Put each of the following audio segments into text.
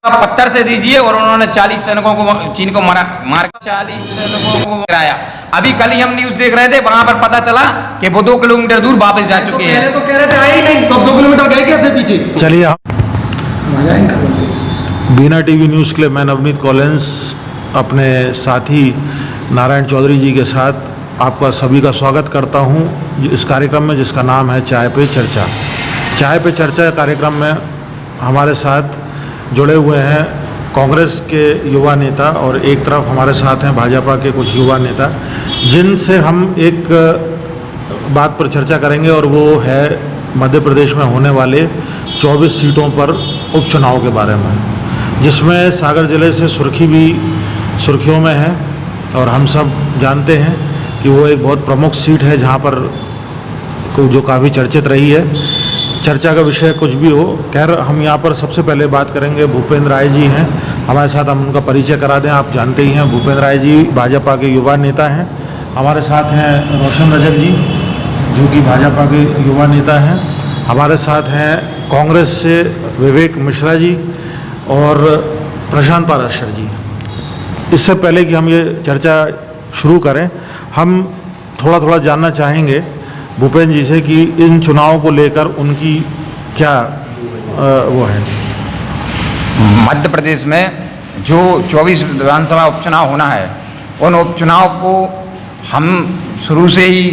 पत्थर से दीजिए और उन्होंने 40 सैनिकों को चीन को मार 40 सैनिकों को गिराया। अभी कल ही हम न्यूज देख रहे थे, वहां पर पता चला कि वो 2 किलोमीटर दूर वापस जा चुके हैं। तो कह रहे थे आए ही नहीं, तो 2 किलोमीटर गए कैसे पीछे? चलिए, बीना टीवी न्यूज़ के लिए मैं नवनीत कॉलेंस अपने साथी नारायण चौधरी जी के साथ आपका सभी का स्वागत करता हूं इस कार्यक्रम में, जिसका नाम है चाय पे चर्चा। चाय पे चर्चा कार्यक्रम में हमारे साथ जुड़े हुए हैं कांग्रेस के युवा नेता और एक तरफ हमारे साथ हैं भाजपा के कुछ युवा नेता, जिनसे हम एक बात पर चर्चा करेंगे और वो है मध्य प्रदेश में होने वाले 24 सीटों पर उपचुनाव के बारे में, जिसमें सागर जिले से सुर्खी भी सुर्खियों में है और हम सब जानते हैं कि वो एक बहुत प्रमुख सीट है जहाँ पर जो काफ़ी चर्चित रही है। चर्चा का विषय कुछ भी हो, खैर हम यहाँ पर सबसे पहले बात करेंगे भूपेंद्र राय जी हैं हमारे साथ, हम उनका परिचय करा दें। आप जानते ही हैं भूपेंद्र राय जी भाजपा के युवा नेता हैं। हमारे साथ हैं रोशन रजक जी जो कि भाजपा के युवा नेता हैं। हमारे साथ हैं कांग्रेस से विवेक मिश्रा जी और प्रशांत पाराशर जी। इससे पहले कि हम ये चर्चा शुरू करें, हम थोड़ा जानना चाहेंगे भूपेंद्र जी से कि इन चुनावों को लेकर उनकी क्या वो है। मध्य प्रदेश में जो 24 विधानसभा उपचुनाव होना है, उन उपचुनाव को हम शुरू से ही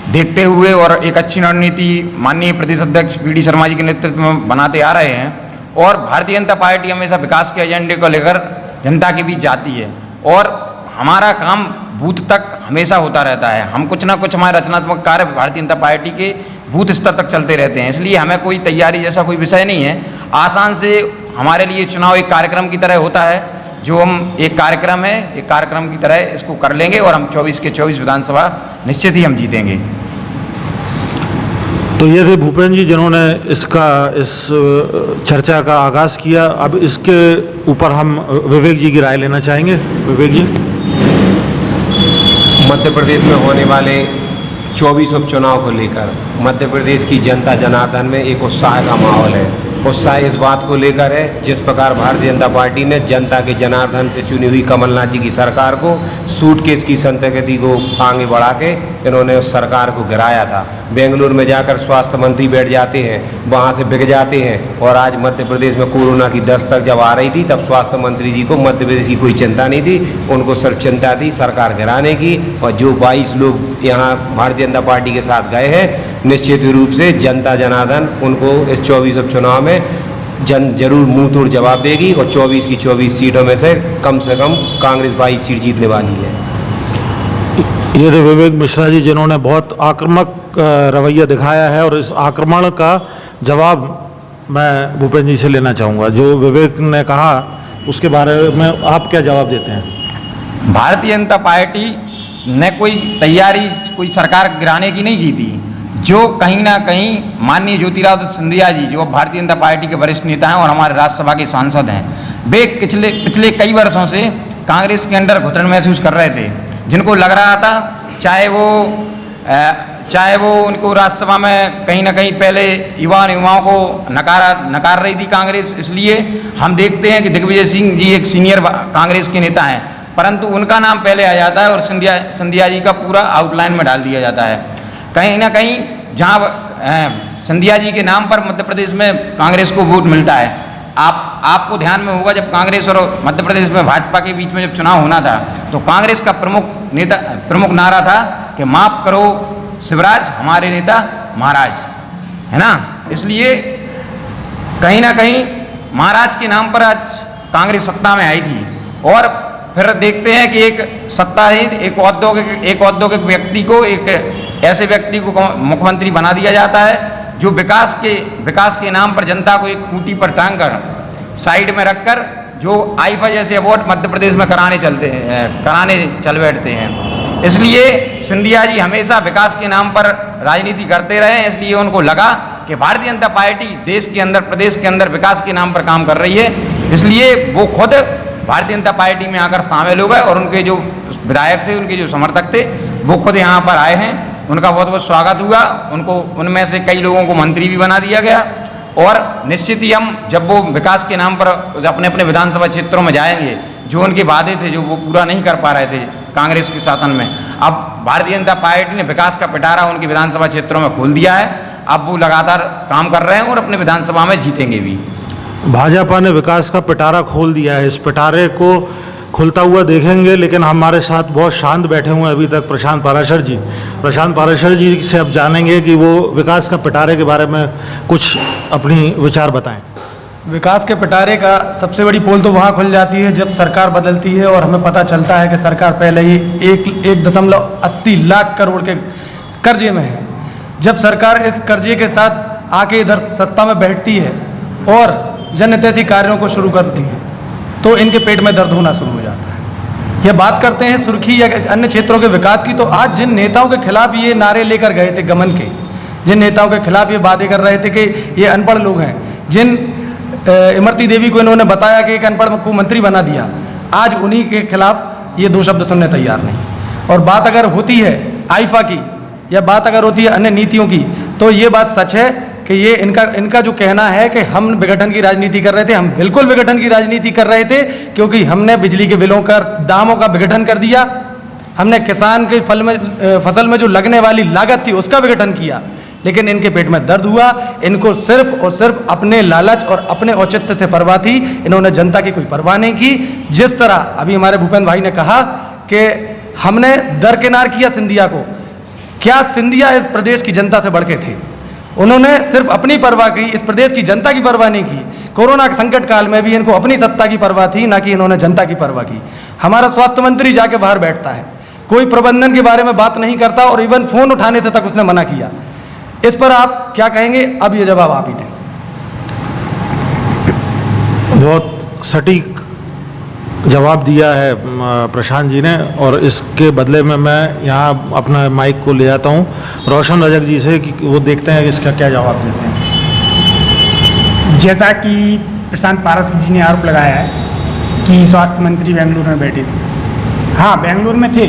देखते हुए और एक अच्छी रणनीति माननीय प्रदेश अध्यक्ष पी.डी. शर्मा जी के नेतृत्व में बनाते आ रहे हैं। और भारतीय जनता पार्टी हमेशा विकास के एजेंडे को लेकर जनता के बीच जाती है और हमारा काम बूथ तक हमेशा होता रहता है। हम कुछ ना कुछ हमारे रचनात्मक कार्य भारतीय जनता पार्टी के बूथ स्तर तक चलते रहते हैं, इसलिए हमें कोई तैयारी जैसा कोई विषय नहीं है। आसान से हमारे लिए चुनाव एक कार्यक्रम की तरह होता है, जो हम एक कार्यक्रम है, एक कार्यक्रम की तरह इसको कर लेंगे और हम 24 के 24 विधानसभा निश्चित ही हम जीतेंगे। तो ये थे भूपेंद्र जी जिन्होंने इस चर्चा का आगाज़ किया। अब इसके ऊपर हम विवेक जी की राय लेना चाहेंगे। विवेक जी, मध्य प्रदेश में होने वाले 24 उपचुनाव को लेकर मध्य प्रदेश की जनता जनार्दन में एक उत्साह का माहौल है। उत्साह इस बात को लेकर है जिस प्रकार भारतीय जनता पार्टी ने जनता के जनार्दन से चुनी हुई कमलनाथ जी की सरकार को सूटकेस की संस्कृति को आगे बढ़ा के इन्होंने उस सरकार को गिराया था। बेंगलुरु में जाकर स्वास्थ्य मंत्री बैठ जाते हैं, वहाँ से बिक जाते हैं। और आज मध्य प्रदेश में कोरोना की दस्तक जब आ रही थी तब स्वास्थ्य मंत्री जी को मध्य प्रदेश की कोई चिंता नहीं थी, उनको सिर्फ चिंता थी सरकार गिराने की। और जो 22 लोग यहाँ भारतीय जनता पार्टी के साथ गए हैं, निश्चित रूप से जनता जनार्दन उनको इस 24 उपचुनाव में जरूर मुंह तोड़ जवाब देगी और 24 की 24 सीटों में से कम कांग्रेस 22 सीट जीतने वाली है। ये थे विवेक मिश्रा जी जिन्होंने बहुत आक्रामक रवैया दिखाया है और इस आक्रमण का जवाब मैं भूपेंद्र जी से लेना चाहूँगा। जो विवेक ने कहा उसके बारे में आप क्या जवाब देते हैं? भारतीय जनता पार्टी ने कोई तैयारी कोई सरकार गिराने की नहीं की थी। जो कहीं ना कहीं माननीय ज्योतिरादित्य सिंधिया जी जो भारतीय जनता पार्टी के वरिष्ठ नेता हैं और हमारे राज्यसभा के सांसद हैं, वे पिछले कई वर्षों से कांग्रेस के अंदर घुटन महसूस कर रहे थे, जिनको लग रहा था चाहे वो उनको राज्यसभा में कहीं ना कहीं पहले युवाओं को नकार रही थी कांग्रेस। इसलिए हम देखते हैं कि दिग्विजय सिंह जी एक सीनियर कांग्रेस के नेता हैं, परंतु उनका नाम पहले आ जाता है और सिंधिया जी का पूरा आउटलाइन में डाल दिया जाता है। कहीं ना कहीं जहाँ सिंधिया जी के नाम पर मध्य प्रदेश में कांग्रेस को वोट मिलता है। आपको ध्यान में होगा जब कांग्रेस और मध्य प्रदेश में भाजपा के बीच में जब चुनाव होना था तो कांग्रेस का प्रमुख नारा था कि माफ करो शिवराज हमारे नेता महाराज, है ना। इसलिए कहीं ना कहीं महाराज के नाम पर आज कांग्रेस सत्ता में आई थी। और फिर देखते हैं कि एक सत्ता ही एक औद्योगिक व्यक्ति को ऐसे व्यक्ति को मुख्यमंत्री बना दिया जाता है जो विकास के नाम पर जनता को एक खूंटी पर टांग कर साइड में रखकर जो आईफा जैसे अवार्ड मध्य प्रदेश में कराने चल बैठते हैं। इसलिए सिंधिया जी हमेशा विकास के नाम पर राजनीति करते रहे हैं। इसलिए उनको लगा कि भारतीय जनता पार्टी देश के अंदर प्रदेश के अंदर विकास के नाम पर काम कर रही है, इसलिए वो खुद भारतीय जनता पार्टी में आकर शामिल हो गए और उनके जो विधायक थे, उनके जो समर्थक थे, वो खुद यहाँ पर आए हैं। उनका बहुत बहुत स्वागत हुआ। उनमें से कई लोगों को मंत्री भी बना दिया गया और निश्चित ही हम जब वो विकास के नाम पर अपने अपने विधानसभा क्षेत्रों में जाएंगे, जो उनके वादे थे जो वो पूरा नहीं कर पा रहे थे कांग्रेस के शासन में, अब भारतीय जनता पार्टी ने विकास का पिटारा उनके विधानसभा क्षेत्रों में खोल दिया है। अब वो लगातार काम कर रहे हैं और अपने विधानसभा में जीतेंगे भी। भाजपा ने विकास का पिटारा खोल दिया है, इस पिटारे को खुलता हुआ देखेंगे, लेकिन हमारे साथ बहुत शांत बैठे हुए हैं अभी तक प्रशांत पाराशर जी। प्रशांत पाराशर जी से अब जानेंगे कि वो विकास का पिटारे के बारे में कुछ अपनी विचार बताएं। विकास के पिटारे का सबसे बड़ी पोल तो वहाँ खुल जाती है जब सरकार बदलती है और हमें पता चलता है कि सरकार पहले ही 1.80 लाख करोड़ के कर्जे में है। जब सरकार इस कर्जे के साथ आके इधर सत्ता में बैठती है और जनहितैषी कार्यों को शुरू करती है तो इनके पेट में दर्द होना शुरू हो जाता है। यह बात करते हैं सुर्खी या अन्य क्षेत्रों के विकास की, तो आज जिन नेताओं के खिलाफ ये नारे लेकर गए थे गमन के, जिन नेताओं के खिलाफ ये वादे कर रहे थे कि ये अनपढ़ लोग हैं, जिन इमरती देवी को इन्होंने बताया कि एक अनपढ़ को मंत्री बना दिया, आज उन्हीं के खिलाफ ये 2 शब्द सुनने तैयार नहीं। और बात अगर होती है आईफा की या बात अगर होती है अन्य नीतियों की, तो ये बात सच है कि ये इनका जो कहना है कि हम विघटन की राजनीति कर रहे थे, हम बिल्कुल विघटन की राजनीति कर रहे थे, क्योंकि हमने बिजली के बिलों का दामों का विघटन कर दिया, हमने किसान के फसल में जो लगने वाली लागत थी उसका विघटन किया। लेकिन इनके पेट में दर्द हुआ, इनको सिर्फ और सिर्फ अपने लालच और अपने औचित्य से परवाह थी, इन्होंने जनता की कोई परवाह नहीं की। जिस तरह अभी हमारे भूपेंद्र भाई ने कहा कि हमने दरकिनार किया सिंधिया को, क्या सिंधिया इस प्रदेश की जनता से बढ़ के थे? उन्होंने सिर्फ अपनी परवाह की, इस प्रदेश की जनता की परवाह नहीं की। कोरोना के संकट काल में भी इनको अपनी सत्ता की परवाह थी, ना कि इन्होंने जनता की परवाह की। हमारा स्वास्थ्य मंत्री जाके बाहर बैठता है, कोई प्रबंधन के बारे में बात नहीं करता और इवन फोन उठाने से तक उसने मना किया। इस पर आप क्या कहेंगे? अब ये जवाब आप ही दें। बहुत सटीक जवाब दिया है प्रशांत जी ने, और इसके बदले में मैं यहाँ अपना माइक को ले जाता हूँ रोशन रजक जी से कि वो देखते हैं कि इसका क्या जवाब देते हैं। जैसा कि प्रशांत पाराशर जी ने आरोप लगाया है कि स्वास्थ्य मंत्री बेंगलुरु में बैठे थे। हाँ, बेंगलुरु में थे,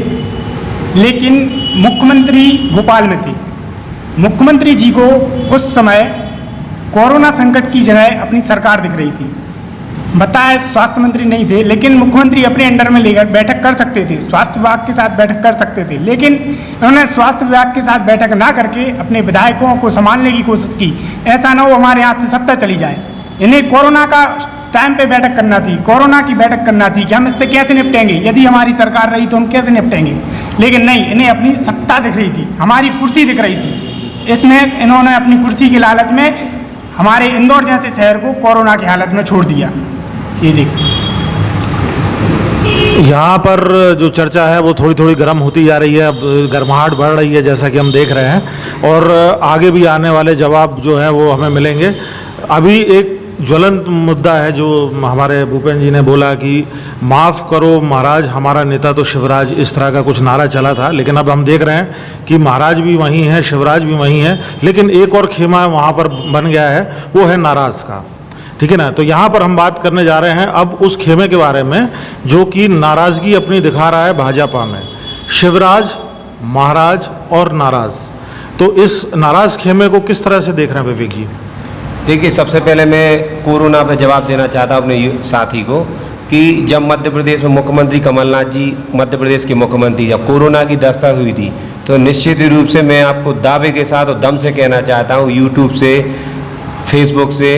लेकिन मुख्यमंत्री भोपाल में थे। मुख्यमंत्री जी को उस समय कोरोना संकट की जगह अपनी सरकार दिख रही थी। बताए स्वास्थ्य मंत्री नहीं थे, लेकिन मुख्यमंत्री अपने अंडर में लेकर बैठक कर सकते थे, स्वास्थ्य विभाग के साथ बैठक कर सकते थे, लेकिन उन्होंने स्वास्थ्य विभाग के साथ बैठक ना करके अपने विधायकों को संभालने की कोशिश की। ऐसा ना हो हमारे यहाँ से सत्ता चली जाए। इन्हें कोरोना का टाइम पे बैठक करना थी, कोरोना की बैठक करना थी कि हम इससे कैसे निपटेंगे, यदि हमारी सरकार रही तो हम कैसे निपटेंगे। लेकिन नहीं, इन्हें अपनी सत्ता दिख रही थी, हमारी कुर्सी दिख रही थी। इसमें इन्होंने अपनी कुर्सी की लालच में हमारे इंदौर जैसे शहर को कोरोना की हालत में छोड़ दिया। ये देखिए, यहाँ पर जो चर्चा है वो थोड़ी थोड़ी गर्म होती जा रही है, अब गर्माहट बढ़ रही है जैसा कि हम देख रहे हैं, और आगे भी आने वाले जवाब जो है वो हमें मिलेंगे। अभी एक ज्वलंत मुद्दा है जो हमारे भूपेंद्र जी ने बोला कि माफ़ करो महाराज हमारा नेता तो शिवराज, इस तरह का कुछ नारा चला था। लेकिन अब हम देख रहे हैं कि महाराज भी वहीं हैं, शिवराज भी वहीं हैं, लेकिन एक और खेमा वहाँ पर बन गया है, वो है नाराज़ का। ठीक है ना। तो यहाँ पर हम बात करने जा रहे हैं अब उस खेमे के बारे में जो कि नाराज़गी अपनी दिखा रहा है भाजपा में। शिवराज, महाराज और नाराज़, तो इस नाराज़ खेमे को किस तरह से देख रहे हैं विवेक जी? देखिए, सबसे पहले मैं कोरोना पे जवाब देना चाहता हूँ अपने साथी को कि जब मध्य प्रदेश में मुख्यमंत्री कमलनाथ जी मध्य प्रदेश के मुख्यमंत्री जब कोरोना की दस्तक हुई थी, तो निश्चित रूप से मैं आपको दावे के साथ और दम से कहना चाहता हूँ, यूट्यूब से, फेसबुक से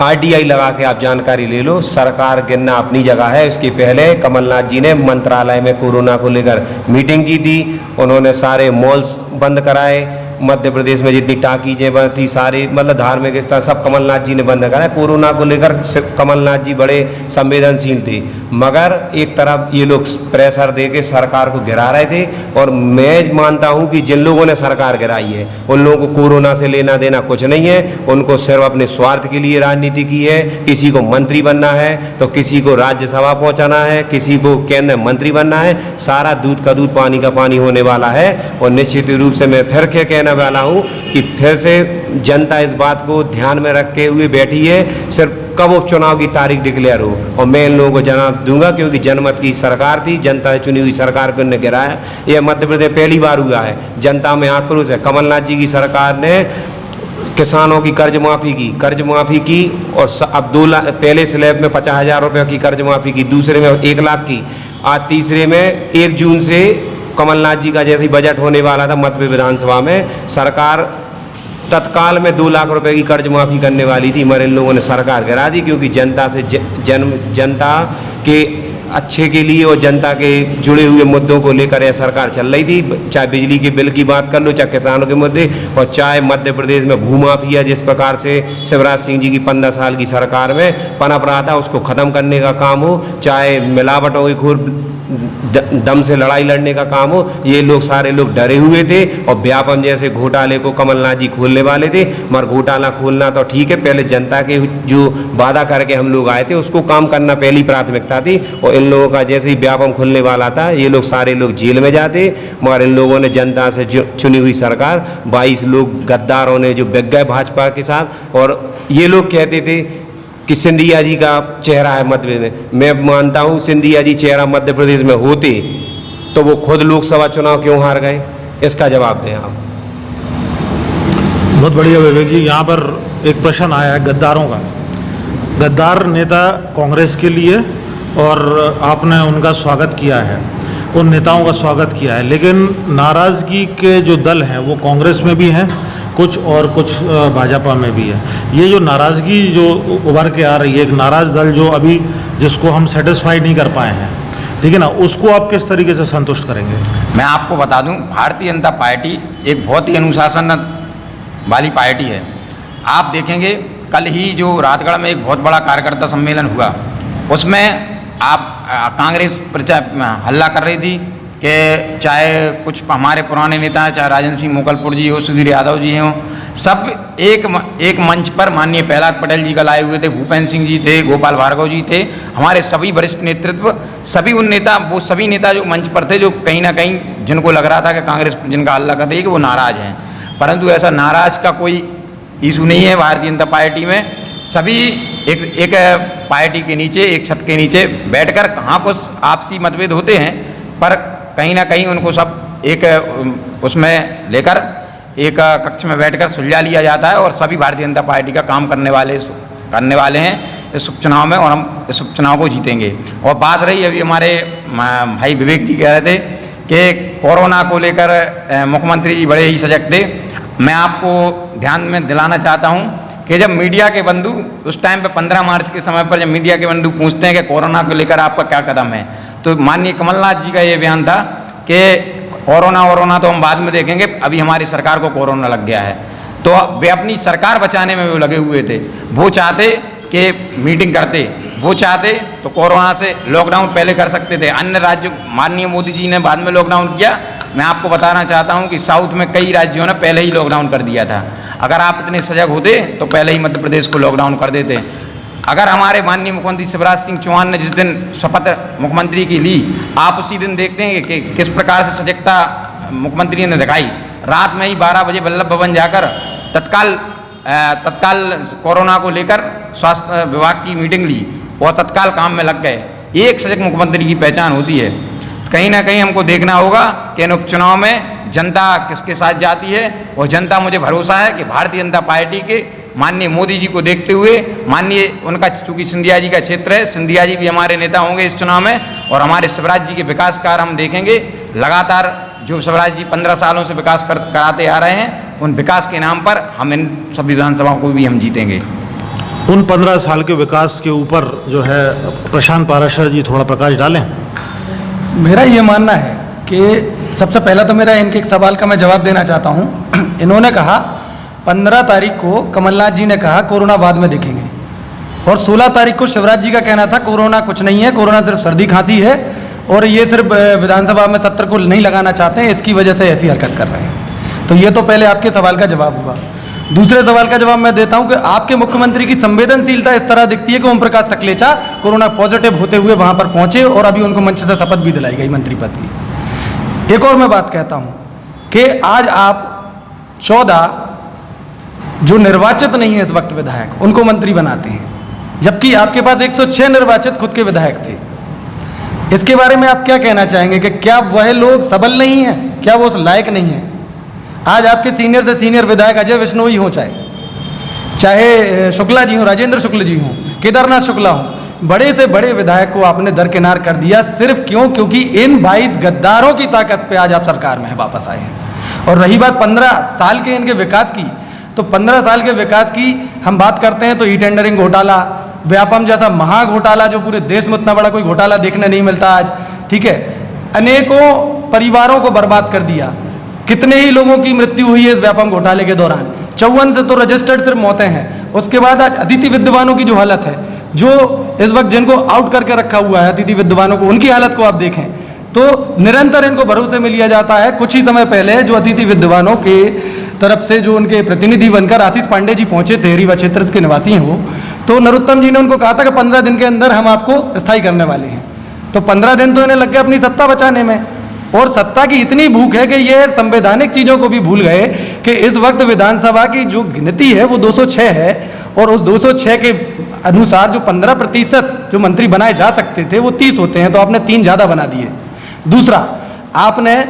RTI लगा के आप जानकारी ले लो। सरकार गिरना अपनी जगह है। इसके पहले कमलनाथ जी ने मंत्रालय में कोरोना को लेकर मीटिंग की थी, उन्होंने सारे मॉल्स बंद कराए, मध्य प्रदेश में जितनी टाकीजें बंद थी सारी, मतलब धार्मिक स्थल सब कमलनाथ जी ने बंद कराया। कोरोना को लेकर कमलनाथ जी बड़े संवेदनशील थे, मगर एक तरफ ये लोग प्रेशर दे के सरकार को गिरा रहे थे। और मैं मानता हूं कि जिन लोगों ने सरकार गिराई है उन लोगों को कोरोना से लेना देना कुछ नहीं है, उनको सिर्फ अपने स्वार्थ के लिए राजनीति की है। किसी को मंत्री बनना है तो किसी को राज्यसभा पहुंचाना है, किसी को केंद्र मंत्री बनना है, सारा दूध का दूध पानी का पानी होने वाला है। और निश्चित रूप से मैं फिर क्या कहना वाला हूं कि फिर से जनता इस बात को ध्यान में रखे हुए बैठी है, सिर्फ कब उपचुनाव की तारीख डिक्लेयर हो और मैं इन लोगों को जवाब दूंगा, क्योंकि जनमत की सरकार थी, जनता चुनी हुई सरकार को उन्होंने गिराया। यह मध्य प्रदेश पहली बार हुआ है, जनता में आक्रोश है। कमलनाथ जी की सरकार ने किसानों की कर्ज माफ़ी की और अब 2 लाख, पहले स्लैब में 50,000 रुपये की कर्ज माफ़ी की, दूसरे में 1 लाख की, आज तीसरे में 1 जून से कमलनाथ जी का जैसे ही बजट होने वाला था मध्य विधानसभा में, सरकार तत्काल में 2 लाख रुपए की कर्ज माफ़ी करने वाली थी, मगर इन लोगों ने सरकार गिरा दी, क्योंकि जनता से जनता के अच्छे के लिए और जनता के जुड़े हुए मुद्दों को लेकर यह सरकार चल रही थी। चाहे बिजली के बिल की बात कर लो, चाहे किसानों के मुद्दे, और चाहे मध्य प्रदेश में भूमाफिया जिस प्रकार से शिवराज सिंह जी की 15 साल की सरकार में पनप रहा था, उसको ख़त्म करने का काम हो, चाहे मिलावटों की खूब दम से लड़ाई लड़ने का काम हो, ये लोग सारे लोग डरे हुए थे और व्यापम जैसे घोटाले को कमलनाथ जी खोलने वाले थे। मगर घोटाला खोलना तो ठीक है, पहले जनता के जो वादा करके हम लोग आए थे उसको काम करना पहली प्राथमिकता थी। और इन लोगों का जैसे ही व्यापम खुलने वाला था, ये लोग सारे लोग जेल में जाते, मगर इन लोगों ने जनता से चुनी हुई सरकार 22 लोग गद्दारों ने जो बिक गए भाजपा के साथ। और ये लोग कहते थे कि सिंधिया जी का चेहरा है मध्य में, मैं मानता हूँ सिंधिया जी चेहरा मध्य प्रदेश में होते तो वो खुद लोकसभा चुनाव क्यों हार गए, इसका जवाब दें आप। बहुत बढ़िया विवेक जी। यहाँ पर एक प्रश्न आया है गद्दारों का। गद्दार नेता कांग्रेस के लिए, और आपने उनका स्वागत किया है, उन नेताओं का स्वागत किया है, लेकिन नाराज़गी के जो दल हैं वो कांग्रेस में भी हैं कुछ, और कुछ भाजपा में भी है। ये जो नाराज़गी जो उभर के आ रही है, एक नाराज़ दल जो अभी जिसको हम सेटिस्फाई नहीं कर पाए हैं, ठीक है ना, उसको आप किस तरीके से संतुष्ट करेंगे? मैं आपको बता दूं, भारतीय जनता पार्टी एक बहुत ही अनुशासन वाली पार्टी है। आप देखेंगे कल ही जो राजगढ़ में एक बहुत बड़ा कार्यकर्ता सम्मेलन हुआ, उसमें आप कांग्रेस हल्ला कर रही थी कि चाहे कुछ हमारे पुराने नेता हैं, चाहे राजन सिंह मोकलपुर जी हो, सुधीर यादव जी हों, सब एक मंच पर माननीय प्रहलाद पटेल जी का लाए हुए थे, भूपेंद्र सिंह जी थे, गोपाल भार्गव जी थे, हमारे सभी वरिष्ठ नेतृत्व, सभी उन नेता, वो सभी नेता जो मंच पर थे, जो कहीं ना कहीं जिनको लग रहा था कि कांग्रेस जिनका हल्ला कर रही है कि वो नाराज़ हैं, परंतु ऐसा नाराज़ का कोई इशू नहीं है। भारतीय जनता पार्टी में सभी एक पार्टी के नीचे, एक छत के नीचे बैठकर, कहाँ कुछ आपसी मतभेद होते हैं, पर कहीं ना कहीं उनको सब एक उसमें लेकर एक कक्ष में बैठकर सुलझा लिया जाता है, और सभी भारतीय जनता पार्टी का काम करने वाले हैं इस उपचुनाव में, और हम इस उपचुनाव को जीतेंगे। और बात रही अभी हमारे भाई विवेक जी कह रहे थे कि कोरोना को लेकर मुख्यमंत्री जी बड़े ही सजग थे। मैं आपको ध्यान में दिलाना चाहता हूँ कि जब मीडिया के बंधु उस टाइम पे 15 मार्च के समय पर जब मीडिया के बंधु पूछते हैं कि कोरोना को लेकर आपका क्या कदम है, तो माननीय कमलनाथ जी का ये बयान था कि कोरोना तो हम बाद में देखेंगे, अभी हमारी सरकार को कोरोना लग गया है। तो वे अपनी सरकार बचाने में वो लगे हुए थे। वो चाहते कि मीटिंग करते, वो चाहते तो कोरोना से लॉकडाउन पहले कर सकते थे। अन्य राज्यों, माननीय मोदी जी ने बाद में लॉकडाउन किया। मैं आपको बताना चाहता हूं कि साउथ में कई राज्यों ने पहले ही लॉकडाउन कर दिया था। अगर आप इतने सजग होते तो पहले ही मध्य प्रदेश को लॉकडाउन कर देते। अगर हमारे माननीय मुख्यमंत्री शिवराज सिंह चौहान ने जिस दिन शपथ मुख्यमंत्री की ली, आप उसी दिन देखते हैं कि किस प्रकार से सजगता मुख्यमंत्री ने दिखाई। रात में ही 12 बजे वल्लभ भवन जाकर तत्काल कोरोना को लेकर स्वास्थ्य विभाग की मीटिंग ली और तत्काल काम में लग गए। एक सजग मुख्यमंत्री की पहचान होती है। कहीं ना कहीं हमको देखना होगा कि इन उपचुनाव में जनता किसके साथ जाती है, और जनता, मुझे भरोसा है कि भारतीय जनता पार्टी के माननीय मोदी जी को देखते हुए, माननीय उनका चूंकि सिंधिया जी का क्षेत्र है, सिंधिया जी भी हमारे नेता होंगे इस चुनाव में, और हमारे शिवराज जी के विकास कार्य हम देखेंगे। लगातार जो शिवराज जी 15 सालों से विकास कराते आ रहे हैं, उन विकास के नाम पर हम इन सभी विधानसभाओं को भी हम जीतेंगे। उन 15 साल के विकास के ऊपर जो है प्रशांत पाराशर जी थोड़ा प्रकाश डालें। मेरा ये मानना है कि सबसे पहला तो मेरा इनके एक सवाल का मैं जवाब देना चाहता हूँ। इन्होंने कहा 15 तारीख को कमलनाथ जी ने कहा कोरोना बाद में देखेंगे, और 16 तारीख को शिवराज जी का कहना था कोरोना कुछ नहीं है, कोरोना सिर्फ सर्दी खांसी है, और ये सिर्फ विधानसभा में सत्र को नहीं लगाना चाहते हैं, इसकी वजह से ऐसी हरकत कर रहे हैं। तो ये तो पहले आपके सवाल का जवाब हुआ। दूसरे सवाल का जवाब मैं देता हूं कि आपके मुख्यमंत्री की संवेदनशीलता इस तरह दिखती है कि ओम प्रकाश सकलेचा कोरोना पॉजिटिव होते हुए वहां पर पहुंचे, और अभी उनको मंच से शपथ भी दिलाई गई मंत्री पद की। एक और मैं बात कहता हूं कि आज आप 14 जो निर्वाचित नहीं है इस वक्त विधायक, उनको मंत्री बनाते हैं, जबकि आपके पास 106 निर्वाचित खुद के विधायक थे। इसके बारे में आप क्या कहना चाहेंगे कि क्या वह लोग सबल नहीं है, क्या वो उस लायक नहीं है? आज आपके सीनियर से सीनियर विधायक अजय विश्नोई हो चाहे, चाहे शुक्ला जी हों, राजेंद्र शुक्ल जी हों, केदारनाथ शुक्ला हों, बड़े से बड़े विधायक को आपने दरकिनार कर दिया। सिर्फ क्यों? क्योंकि इन 22 गद्दारों की ताकत पे आज आप सरकार में वापस आए हैं। और रही बात 15 साल के इनके विकास की, तो 15 साल के विकास की हम बात करते हैं तो ई टेंडरिंग घोटाला, व्यापम जैसा महा घोटाला जो पूरे देश में उतना बड़ा कोई घोटाला देखने नहीं मिलता आज, ठीक है, अनेकों परिवारों को बर्बाद कर दिया। कितने ही लोगों की मृत्यु हुई है इस व्यापम घोटाले के दौरान, 54 से तो रजिस्टर्ड सिर्फ मौतें हैं। उसके बाद आज अतिथि विद्वानों की जो हालत है, जो इस वक्त जिनको आउट करके रखा हुआ है अतिथि विद्वानों को, उनकी हालत को आप देखें तो निरंतर इनको भरोसे में लिया जाता है। कुछ ही समय पहले जो अतिथि विद्वानों के तरफ से जो उनके प्रतिनिधि बनकर आशीष पांडे जी पहुंचे थे, रीवा क्षेत्र के निवासी हैं वो, तो नरोत्तम जी ने उनको कहा था कि 15 दिन के अंदर हम आपको स्थायी करने वाले हैं। तो 15 दिन तो इन्हें लग गए अपनी सत्ता बचाने में, और सत्ता की इतनी भूख है कि ये संवैधानिक चीज़ों को भी भूल गए कि इस वक्त विधानसभा की जो गिनती है वो 206 है, और उस 206 के अनुसार जो 15% जो मंत्री बनाए जा सकते थे वो 30 होते हैं, तो आपने 3 ज़्यादा बना दिए। दूसरा, आपने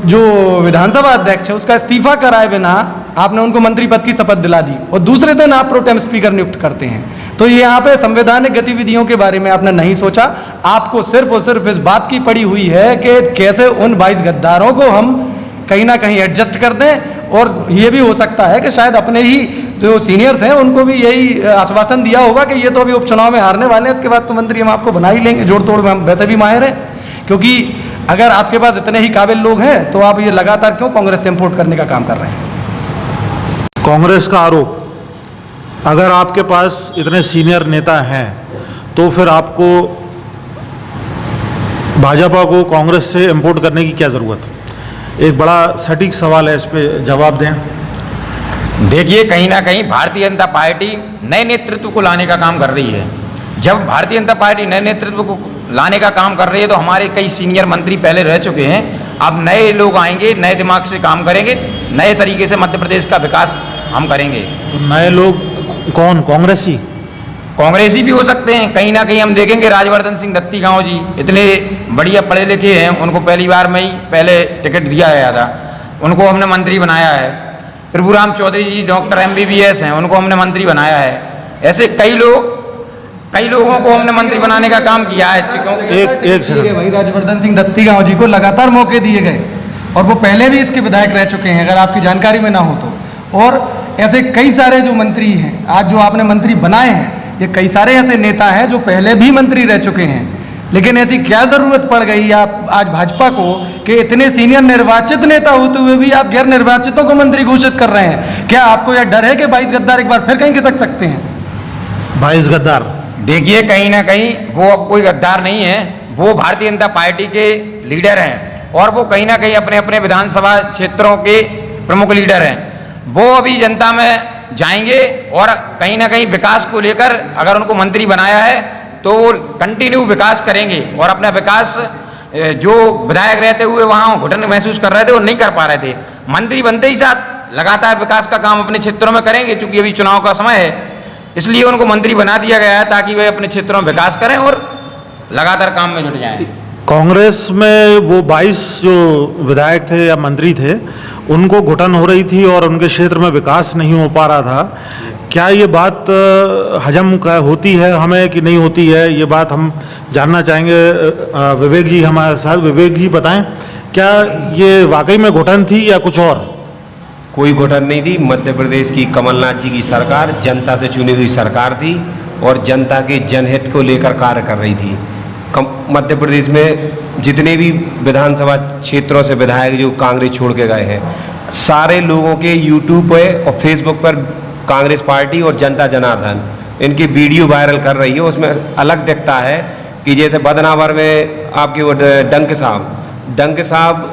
जो विधानसभा अध्यक्ष है उसका इस्तीफा कराए बिना आपने उनको मंत्री पद की शपथ दिला दी, और दूसरे दिन आप प्रोटेम स्पीकर नियुक्त करते हैं। तो ये यहाँ पे संवैधानिक गतिविधियों के बारे में आपने नहीं सोचा। आपको सिर्फ और सिर्फ इस बात की पड़ी हुई है कि कैसे उन 22 गद्दारों को हम कहीं ना कहीं एडजस्ट कर दें, और ये भी हो सकता है कि शायद अपने ही जो सीनियर्स हैं उनको भी यही आश्वासन दिया होगा कि ये तो अभी उपचुनाव में हारने वाले हैं, इसके बाद तो मंत्री हम आपको बना ही लेंगे, जोड़ तोड़ में हम वैसे भी माहिर हैं। क्योंकि अगर आपके पास इतने ही काबिल लोग हैं तो आप ये लगातार क्यों कांग्रेस से इम्पोर्ट करने का काम कर रहे हैं? कांग्रेस का आरोप, अगर आपके पास इतने सीनियर नेता हैं तो फिर आपको भाजपा को कांग्रेस से इंपोर्ट करने की क्या ज़रूरत? एक बड़ा सटीक सवाल है, इस पर जवाब दें। देखिए, कहीं ना कहीं भारतीय जनता पार्टी नए नेतृत्व को लाने का काम कर रही है। जब भारतीय जनता पार्टी नए नेतृत्व को लाने का काम कर रही है तो हमारे कई सीनियर मंत्री पहले रह चुके हैं, अब नए लोग आएंगे, नए दिमाग से काम करेंगे, नए तरीके से मध्य प्रदेश का विकास हम करेंगे। तो नए लोग कौन? कांग्रेसी? कांग्रेसी भी हो सकते हैं। कहीं ना कहीं हम देखेंगे राजवर्धन सिंह दत्तीगांव जी इतने बढ़िया पढ़े लिखे हैं, उनको पहली बार में ही पहले टिकट दिया गया था, उनको हमने मंत्री बनाया है। प्रभुराम चौधरी जी डॉक्टर MBBS हैं, उनको हमने मंत्री बनाया है। ऐसे कई लोगों को हमने मंत्री बनाने का काम किया है। एक सेकंड भाई, राजवर्धन सिंह दत्तीगांव जी को लगातार मौके दिए गए और वो पहले भी इसके विधायक रह चुके हैं, अगर आपकी जानकारी में ना हो तो। और ऐसे कई सारे जो मंत्री हैं आज जो आपने मंत्री बनाए हैं, ये कई सारे ऐसे नेता हैं जो पहले भी मंत्री रह चुके हैं। लेकिन ऐसी क्या ज़रूरत पड़ गई आप आज भाजपा को कि इतने सीनियर निर्वाचित नेता होते हुए भी आप गैर निर्वाचितों को मंत्री घोषित कर रहे हैं? क्या आपको यह डर है कि 22 गद्दार एक बार फिर कहीं खिसक सकते हैं? 22 गद्दार? देखिए, कहीं ना कहीं वो अब कोई गद्दार नहीं है, वो भारतीय जनता पार्टी के लीडर हैं, और वो कहीं ना कहीं अपने अपने विधानसभा क्षेत्रों के प्रमुख लीडर हैं। वो अभी जनता में जाएंगे और कहीं ना कहीं विकास को लेकर अगर उनको मंत्री बनाया है तो वो कंटिन्यू विकास करेंगे, और अपना विकास जो विधायक रहते हुए वहाँ घुटन महसूस कर रहे थे वो नहीं कर पा रहे थे, मंत्री बनते ही साथ लगातार विकास का काम अपने क्षेत्रों में करेंगे। क्योंकि अभी चुनाव का समय है, इसलिए उनको मंत्री बना दिया गया है ताकि वे अपने क्षेत्रों में विकास करें और लगातार काम में जुट जाएं। कांग्रेस में वो 22 जो विधायक थे या मंत्री थे, उनको घुटन हो रही थी और उनके क्षेत्र में विकास नहीं हो पा रहा था। क्या ये बात हजम होती है हमें कि नहीं होती है? ये बात हम जानना चाहेंगे। विवेक जी हमारे साथ। विवेक जी बताएं, क्या ये वाकई में घुटन थी या कुछ और? कोई घुटन नहीं थी। मध्य प्रदेश की कमलनाथ जी की सरकार जनता से चुनी हुई सरकार थी और जनता के जनहित को लेकर कार्य कर रही थी। मध्य प्रदेश में जितने भी विधानसभा क्षेत्रों से विधायक जो कांग्रेस छोड़ के गए हैं, सारे लोगों के यूट्यूब पे और फेसबुक पर कांग्रेस पार्टी और जनता जनार्दन इनकी वीडियो वायरल कर रही है। उसमें अलग दिखता है कि जैसे बदनावर में आपके वो डंक साहब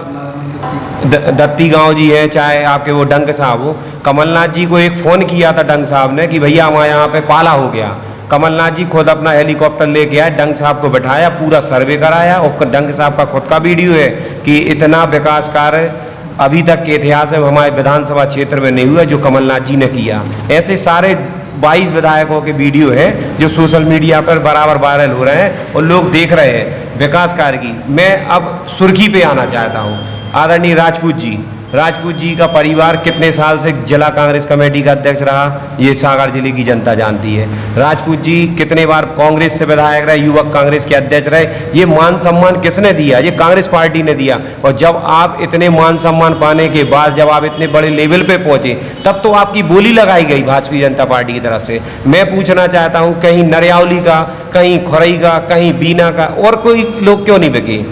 दत्तीगांव जी हैं, चाहे आपके वो डंक साहब हो, कमलनाथ जी को एक फ़ोन किया था डंक साहब ने कि भैया हमारे यहाँ पे पाला हो गया। कमलनाथ जी खुद अपना हेलीकॉप्टर लेके आए, डंक साहब को बैठाया, पूरा सर्वे कराया, और डंक साहब का खुद का वीडियो है कि इतना विकास कार्य अभी तक के इतिहास में हमारे विधानसभा क्षेत्र में नहीं हुआ जो कमलनाथ जी ने किया। ऐसे सारे 22 विधायकों के वीडियो हैं जो सोशल मीडिया पर बराबर वायरल हो रहे हैं और लोग देख रहे हैं विकास कार्य की। मैं अब सुर्खी पे आना चाहता हूँ। आदरणीय राजपूत जी, राजपूत जी का परिवार कितने साल से जिला कांग्रेस कमेटी का अध्यक्ष रहा, ये सागर जिले की जनता जानती है। राजपूत जी कितने बार कांग्रेस से विधायक रहे, युवक कांग्रेस के अध्यक्ष रहे। ये मान सम्मान किसने दिया? ये कांग्रेस पार्टी ने दिया। और जब आप इतने मान सम्मान पाने के बाद जब आप इतने बड़े लेवल पे पहुंचे, तब तो आपकी बोली लगाई गई भारतीय जनता पार्टी की तरफ से। मैं पूछना चाहता हूं, कहीं नरियावली का, कहीं खुरई का, कहीं बीना का, और कोई लोग क्यों नहीं बिके?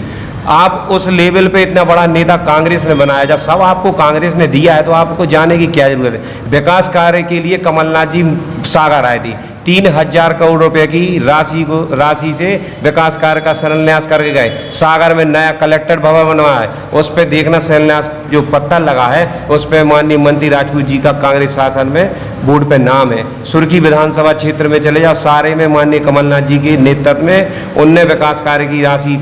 आप उस लेवल पे इतना बड़ा नेता कांग्रेस ने बनाया, जब सब आपको कांग्रेस ने दिया है तो आपको जाने की क्या जरूरत है? विकास कार्य के लिए कमलनाथ जी सागर आए थे, 3000 करोड़ रुपए की राशि से विकास कार्य का शिलान्यास करके गए। सागर में नया कलेक्टर भवन बनवा है, उस पर देखना शिलान्यास जो पत्थर लगा है उस पर माननीय मंत्री राजपूत जी का कांग्रेस शासन में बोर्ड पे नाम है। सुर्खी विधानसभा क्षेत्र में चले जाओ, सारे में माननीय कमलनाथ जी के नेतृत्व में उनने विकास कार्य की राशि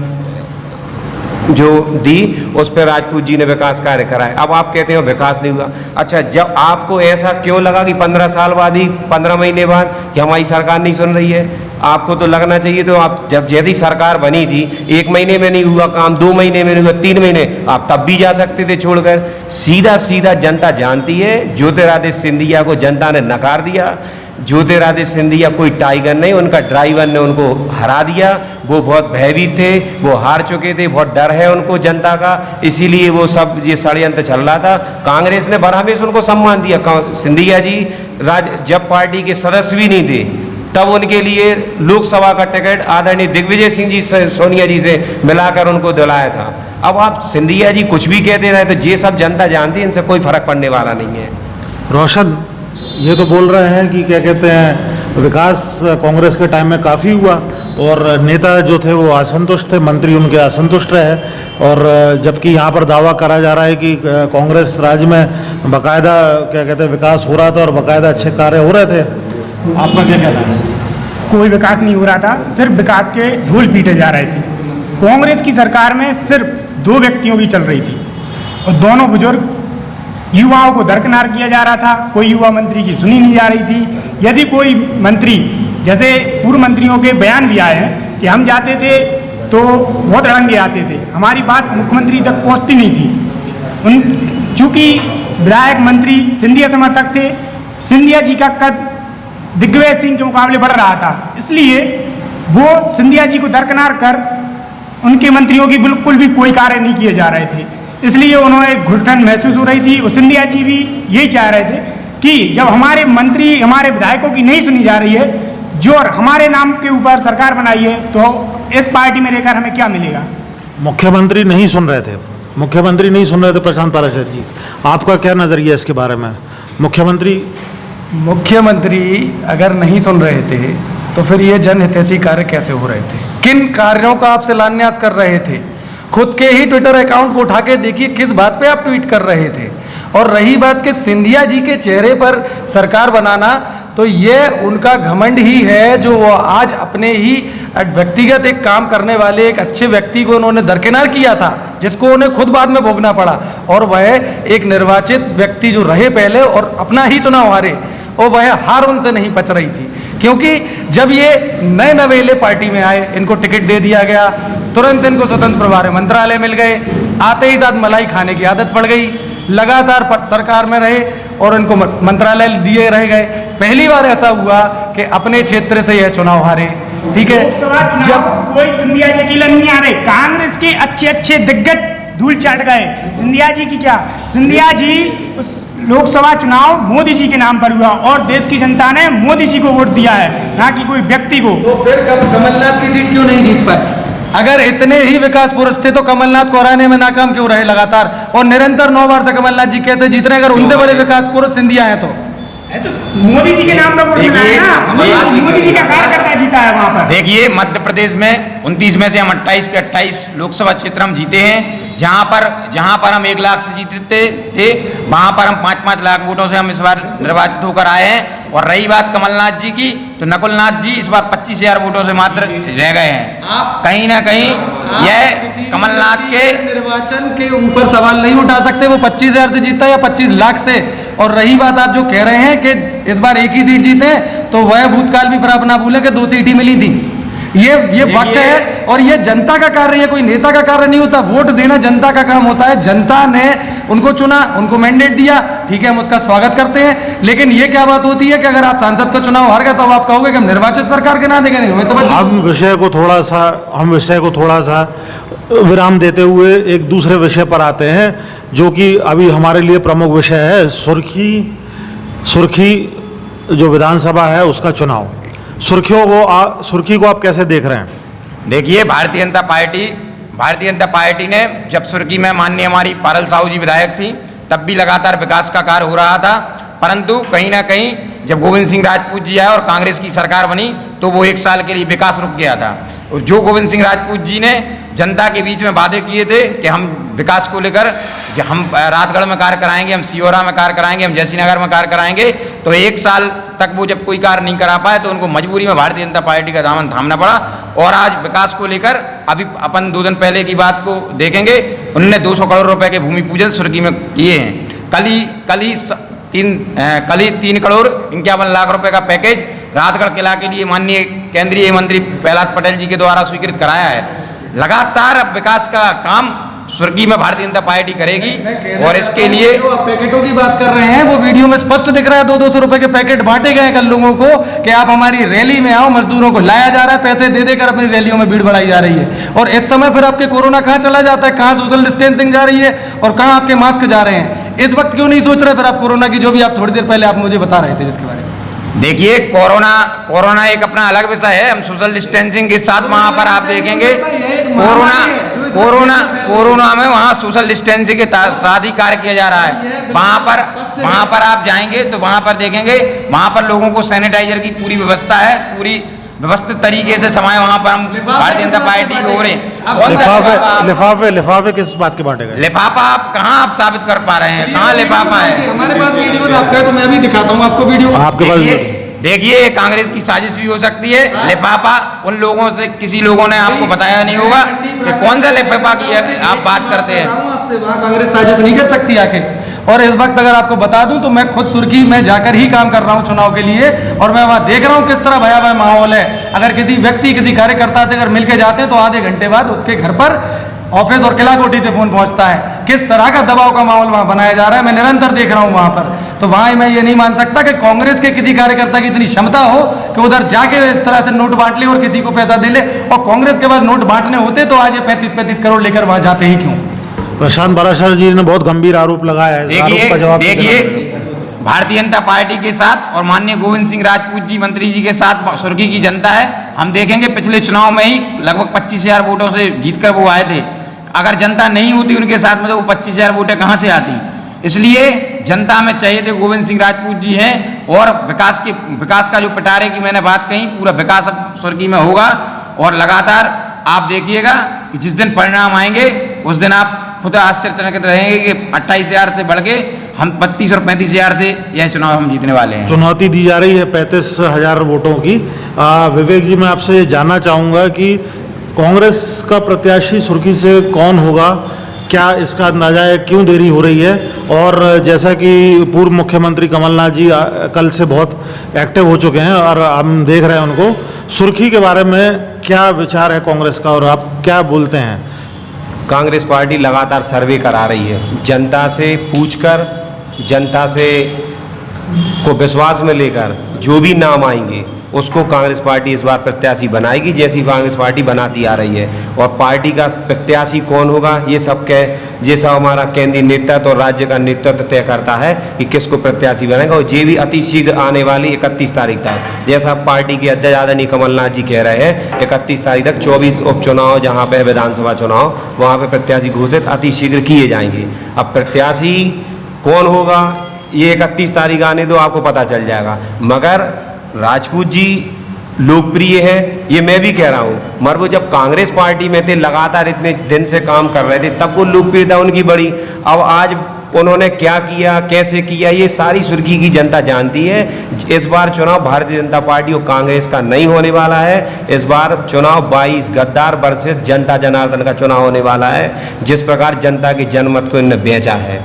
जो दी, उस पर राजपूत जी ने विकास कार्य कराए। अब आप कहते हो विकास नहीं हुआ। अच्छा, जब आपको ऐसा क्यों लगा कि 15 साल बाद ही 15 महीने बाद कि हमारी सरकार नहीं सुन रही है? आपको तो लगना चाहिए, तो आप जब जैसी सरकार बनी थी 1 महीने में नहीं हुआ काम, 2 महीने में नहीं हुआ, 3 महीने, आप तब भी जा सकते थे छोड़कर। सीधा सीधा जनता जानती है, ज्योतिरादित्य सिंधिया को जनता ने नकार दिया। ज्योतिरादित्य सिंधिया कोई टाइगर नहीं, उनका ड्राइवर ने उनको हरा दिया। वो बहुत भयभीत थे, वो हार चुके थे, बहुत डर है उनको जनता का, इसीलिए वो सब ये षड्यंत्र चल रहा था। कांग्रेस ने बराबर उनको सम्मान दिया। सिंधिया जी जब पार्टी के सदस्य भी नहीं थे, तब उनके लिए लोकसभा का टिकट आदरणीय दिग्विजय सिंह जी सोनिया जी से मिलाकर उनको दिलाया था। अब आप सिंधिया जी कुछ भी कहते रहे, तो ये सब जनता जानती है, इनसे कोई फर्क पड़ने वाला नहीं है। रोशन ये तो बोल रहे हैं कि क्या कहते हैं, विकास कांग्रेस के टाइम में काफ़ी हुआ और नेता जो थे वो असंतुष्ट थे, मंत्री उनके असंतुष्ट रहे, और जबकि यहाँ पर दावा करा जा रहा है कि कांग्रेस राज्य में बाकायदा क्या कहते हैं विकास हो रहा था और बाकायदा अच्छे कार्य हो रहे थे। आपका क्या कहना है? कोई विकास नहीं हो रहा था, सिर्फ विकास के ढोल पीटे जा रहे थे। कांग्रेस की सरकार में सिर्फ 2 व्यक्तियों की चल रही थी और दोनों बुजुर्ग युवाओं को दरकिनार किया जा रहा था। कोई युवा मंत्री की सुनी नहीं जा रही थी। यदि कोई मंत्री, जैसे पूर्व मंत्रियों के बयान भी आए हैं कि हम जाते थे तो बहुत अड़ंगे आते थे, हमारी बात मुख्यमंत्री तक पहुंचती नहीं थी। चूंकि विधायक मंत्री सिंधिया समर्थक थे, सिंधिया जी का कद दिग्विजय सिंह के मुकाबले बढ़ रहा था, इसलिए वो सिंधिया जी को दरकिनार कर उनके मंत्रियों की बिल्कुल भी कोई कार्य नहीं किए जा रहे थे, इसलिए उन्होंने घुटन महसूस हो रही थी। और सिंधिया जी भी यही चाह रहे थे कि जब हमारे मंत्री, हमारे विधायकों की नहीं सुनी जा रही है, जो हमारे नाम के ऊपर सरकार बनाई है, तो इस पार्टी में रहकर हमें क्या मिलेगा? मुख्यमंत्री नहीं सुन रहे थे, मुख्यमंत्री नहीं सुन रहे थे। प्रशांत पाराशर जी, आपका क्या नज़रिया इसके बारे में? मुख्यमंत्री अगर नहीं सुन रहे थे तो फिर ये जनहितैषी कार्य कैसे हो रहे थे? किन कार्यों का आप शिलान्यास कर रहे थे? खुद के ही ट्विटर अकाउंट को उठा के देखिए किस बात पे आप ट्वीट कर रहे थे। और रही बात कि सिंधिया जी के चेहरे पर सरकार बनाना, तो ये उनका घमंड ही है जो वो आज अपने ही व्यक्तिगत एक काम करने वाले एक अच्छे व्यक्ति को उन्होंने दरकिनार किया था, जिसको उन्हें खुद बाद में भोगना पड़ा। और वह एक निर्वाचित व्यक्ति जो रहे पहले और अपना ही चुनाव हारे, और वह हार उनसे नहीं पच रही थी। क्योंकि जब ये नए नवेले पार्टी में आए, इनको टिकट दे दिया गया, तुरंत इनको स्वतंत्र प्रभार मंत्रालय मिल गए, आते ही साथ मलाई खाने की आदत पड़ गई, लगातार सरकार में रहे और इनको मंत्रालय दिए रह गए। पहली बार ऐसा हुआ कि अपने क्षेत्र से यह चुनाव हारे। ठीक है, जब कोई सिंधिया जी अकेला नहीं आ रहे, कांग्रेस के अच्छे अच्छे दिग्गज धूल चाट गए। सिंधिया जी की क्या, सिंधिया जी उस लोकसभा चुनाव मोदी जी के नाम पर हुआ और देश की जनता ने मोदी जी को वोट दिया है, ना कि कोई व्यक्ति को। तो फिर कमलनाथ की सीट क्यों नहीं जीत पाए? अगर इतने ही विकास पुरुष थे तो कमलनाथ को हराने में नाकाम क्यों रहे लगातार? और निरंतर 9 बार से कमलनाथ जी कैसे जीत रहे? अगर उनसे बड़े विकास पुरुष सिंधिया हैं तो मोदी जी के नाम पर वोट मिला है ना, मोदी जी का कार्यकर्ता जीता है वहां पर। देखिए, मध्य प्रदेश में 29 में से हम 28 के 28 लोकसभा क्षेत्र हम जीते हैं। जहां पर हम 1 लाख से जीते थे, वहां पर हम 5-5 लाख वोटों से हम इस बार निर्वाचित होकर आए हैं। और रही बात कमलनाथ जी की, तो नकुलनाथ जी इस बार 25,000 वोटों से मात्र रह गए हैं। कहीं ना कहीं यह कमलनाथ के निर्वाचन के ऊपर सवाल नहीं उठा सकते। वो 25,000 से जीता या 25 लाख से। और रही बात आप जो कह रहे हैं कि इस बार एक ही सीट जीते, तो वह भूतकाल भी पर आप ना भूलें कि 2 सीट ही मिली थी। ये वक्त है और ये जनता का कार्य है, कोई नेता का कार्य नहीं होता। वोट देना जनता का काम होता है। जनता ने उनको चुना, उनको मैंडेट दिया, ठीक है, हम उसका स्वागत करते हैं। लेकिन ये क्या बात होती है कि अगर आप सांसद का चुनाव हार गए तो आप कहोगे कि हम निर्वाचित सरकार के ना देंगे। नहीं, हमें तो हम विषय को थोड़ा सा विराम देते हुए एक दूसरे विषय पर आते हैं, जो कि अभी हमारे लिए प्रमुख विषय है। सुर्खी जो विधानसभा है उसका चुनाव, सुर्खी को आप कैसे देख रहे हैं? देखिए, भारतीय जनता पार्टी ने जब सुर्खी में माननीय हमारी पारल साहू जी विधायक थी तब भी लगातार विकास का कार्य हो रहा था, परंतु कहीं ना कहीं जब गोविंद सिंह राजपूत जी आए और कांग्रेस की सरकार बनी तो वो 1 साल के लिए विकास रुक गया था। और जो गोविंद सिंह राजपूत जी ने जनता के बीच में वादे किए थे कि हम विकास को लेकर हम राजगढ़ में कार्य कराएंगे, हम सिहोरा में कार्य कराएंगे, हम जयसीनगर में कार्य कराएंगे, तो 1 साल तक वो जब कोई कार्य नहीं करा पाए तो उनको मजबूरी में भारतीय जनता पार्टी का दामन थामना पड़ा। और आज विकास को लेकर अभी अपन 2 दिन पहले की बात को देखेंगे, उन्होंने 200 करोड़ रुपए के भूमि पूजन सुर्खी में किए हैं। कल ही 3 करोड़ 51 लाख रुपए का पैकेज राजगढ़ किला के लिए माननीय केंद्रीय मंत्री प्रहलाद पटेल जी के द्वारा स्वीकृत कराया है। लगातार अब विकास का काम सुर्खी में भारतीय जनता पार्टी करेगी और इसके लिए जो आप पैकेटों की बात कर रहे हैं वो वीडियो में स्पष्ट दिख रहा है। 200 रुपए के पैकेट बांटे गए कल लोगों को कि आप हमारी रैली में आओ, मजदूरों को लाया जा रहा है, पैसे दे देकर अपनी रैलियों में भीड़ बढ़ाई जा रही है। और इस समय फिर आपके कोरोना कहाँ चला जाता है, कहाँ सोशल डिस्टेंसिंग जा रही है और कहाँ आपके मास्क जा रहे हैं। इस वक्त क्यों नहीं सोच रहे फिर आप कोरोना की, जो भी आप थोड़ी देर पहले आप मुझे बता रहे थे जिसके बारे में? देखिए, कोरोना एक अपना अलग विषय है। हम सोशल डिस्टेंसिंग के साथ वहां पर आप देखेंगे कोरोना में वहां सोशल डिस्टेंसिंग के साथ ही कार्य किया जा रहा है। वहां पर आप जाएंगे तो वहां पर देखेंगे, वहां पर लोगों को सैनिटाइजर की पूरी व्यवस्था है, पूरी व्यवस्थित तरीके से समय वहां पर हम भारतीय जनता पार्टी को हो रहे हैं। लिफाफे किस बात के बांटे गए? लिफाफा आप कहाँ आप साबित कर पा रहे हैं, कहाँ लिफाफा है? हमारे पास वीडियो आपका, तो मैं भी दिखाता हूँ आपको वीडियो। आपके पास देखिए, कांग्रेस की साजिश भी हो सकती है। लिफाफा उन लोगों से किसी लोगों ने आपको बताया नहीं होगा कि कौन सा लिफाफा की आप बात करते हैं। आपसे वहाँ कांग्रेस साजिश नहीं कर सकती आके। और इस वक्त अगर आपको बता दूं तो मैं खुद सुर्खी में जाकर ही काम कर रहा हूं चुनाव के लिए, और मैं वहां देख रहा हूं किस तरह भयावह माहौल है। अगर किसी व्यक्ति किसी कार्यकर्ता से अगर मिलके जाते हैं तो आधे घंटे बाद उसके घर पर ऑफिस और किला कोठी से फोन पहुंचता है। किस तरह का दबाव का माहौल वहां बनाया जा रहा है मैं निरंतर देख रहा हूं वहां पर। तो वहां मैं ये नहीं मान सकता कि कांग्रेस के किसी कार्यकर्ता की इतनी क्षमता हो कि उधर जाके इस तरह से नोट बांट ले और किसी को पैसा दे ले। और कांग्रेस के बाद नोट बांटने होते तो आज ये 35-35 करोड़ लेकर वहां जाते ही क्यों? प्रशांत बारासर जी ने बहुत गंभीर आरोप लगाया है। आरोप का जवाब देखिए, भारतीय जनता पार्टी के साथ और माननीय गोविंद सिंह राजपूत जी मंत्री जी के साथ सुर्खी की जनता है। हम देखेंगे पिछले चुनाव में ही लगभग 25,000 वोटों से जीतकर वो आए थे। अगर जनता नहीं होती उनके साथ में तो वो 25,000 वोटें कहाँ से आती? इसलिए जनता में चाहिए थे गोविंद सिंह राजपूत जी हैं। और विकास का जो पिटारे की मैंने बात कही, पूरा विकास अब सुर्खी में होगा। और लगातार आप देखिएगा कि जिस दिन परिणाम आएंगे उस दिन आप खुद आश्चर्यचकित रहेंगे कि 28,000 से बढ़ के हम 32 और 35,000 से यह चुनाव हम जीतने वाले हैं। चुनौती दी जा रही है 35,000 वोटों की। विवेक जी, मैं आपसे ये जानना चाहूँगा कि कांग्रेस का प्रत्याशी सुर्खी से कौन होगा, क्या इसका अंदाजा है, क्यों देरी हो रही है? और जैसा कि पूर्व मुख्यमंत्री कमलनाथ जी कल से बहुत एक्टिव हो चुके हैं और हम देख रहे हैं उनको, सुर्खी के बारे में क्या विचार है कांग्रेस का और आप क्या बोलते हैं? कांग्रेस पार्टी लगातार सर्वे करा रही है, जनता से पूछकर, जनता से को विश्वास में लेकर जो भी नाम आएंगे उसको कांग्रेस पार्टी इस बार प्रत्याशी बनाएगी, जैसी कांग्रेस पार्टी बनाती आ रही है। और पार्टी का प्रत्याशी कौन होगा ये सब जैसा हमारा केंद्रीय नेतृत्व और राज्य का नेतृत्व तय करता है कि किसको प्रत्याशी बनाएगा। और ये भी अति शीघ्र आने वाली 31 तारीख तक, जैसा पार्टी के अध्यक्ष आदरणीय कमलनाथ जी कह रहे हैं, 31 तारीख तक 24 उपचुनाव जहाँ पे विधानसभा चुनाव, वहाँ पे प्रत्याशी घोषित अति शीघ्र किए जाएंगे। अब प्रत्याशी कौन होगा ये 31 तारीख आने दो, आपको पता चल जाएगा। मगर राजपूत जी लोकप्रिय है, ये मैं भी कह रहा हूँ, मगर वो जब कांग्रेस पार्टी में थे, लगातार इतने दिन से काम कर रहे थे, तब वो लोकप्रियता उनकी बढ़ी। अब आज उन्होंने क्या किया, कैसे किया, ये सारी सुर्खी की जनता जानती है। इस बार चुनाव भारतीय जनता पार्टी और कांग्रेस का नहीं होने वाला है। इस बार चुनाव 22 गद्दार वर्सेस जनता जनार्दन का चुनाव होने वाला है, जिस प्रकार जनता के जनमत को इन्होंने बेचा है।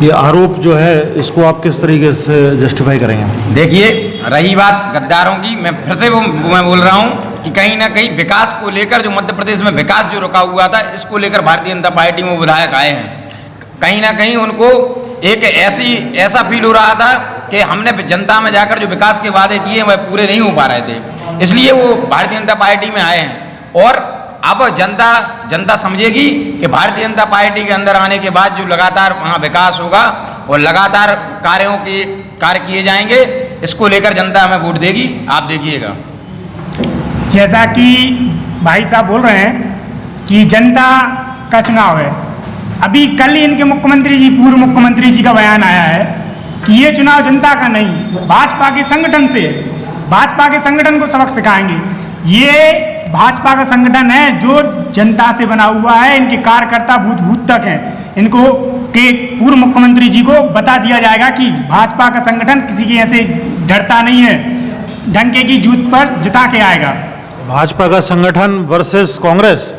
ये आरोप जो है इसको आप किस तरीके से जस्टिफाई करेंगे? देखिए, रही बात गद्दारों की, मैं फिर से मैं बोल रहा हूँ कि कहीं ना कहीं विकास को लेकर, जो मध्य प्रदेश में विकास जो रुका हुआ था, इसको लेकर भारतीय जनता पार्टी में विधायक आए हैं। कहीं ना कहीं उनको एक ऐसा फील हो रहा था कि हमने जनता में जाकर जो विकास के वादे किए वह पूरे नहीं हो पा रहे थे, इसलिए वो भारतीय जनता पार्टी में आए हैं। और अब जनता समझेगी कि भारतीय जनता पार्टी के अंदर आने के बाद जो लगातार वहाँ विकास होगा और लगातार कार्य किए जाएंगे, इसको लेकर जनता हमें वोट देगी, आप देखिएगा। जैसा कि भाई साहब बोल रहे हैं कि जनता का चुनाव है, अभी कल ही इनके मुख्यमंत्री जी, पूर्व मुख्यमंत्री जी का बयान आया है कि ये चुनाव जनता का नहीं, भाजपा के संगठन से है, भाजपा के संगठन को सबक सिखाएंगे। ये भाजपा का संगठन है जो जनता से बना हुआ है, इनके कार्यकर्ता भूत तक हैं। इनको के पूर्व मुख्यमंत्री जी को बता दिया जाएगा कि भाजपा का संगठन किसी के ऐसे डरता नहीं है, डंके की जूत पर जिता के आएगा। भाजपा का संगठन वर्सेस कांग्रेस,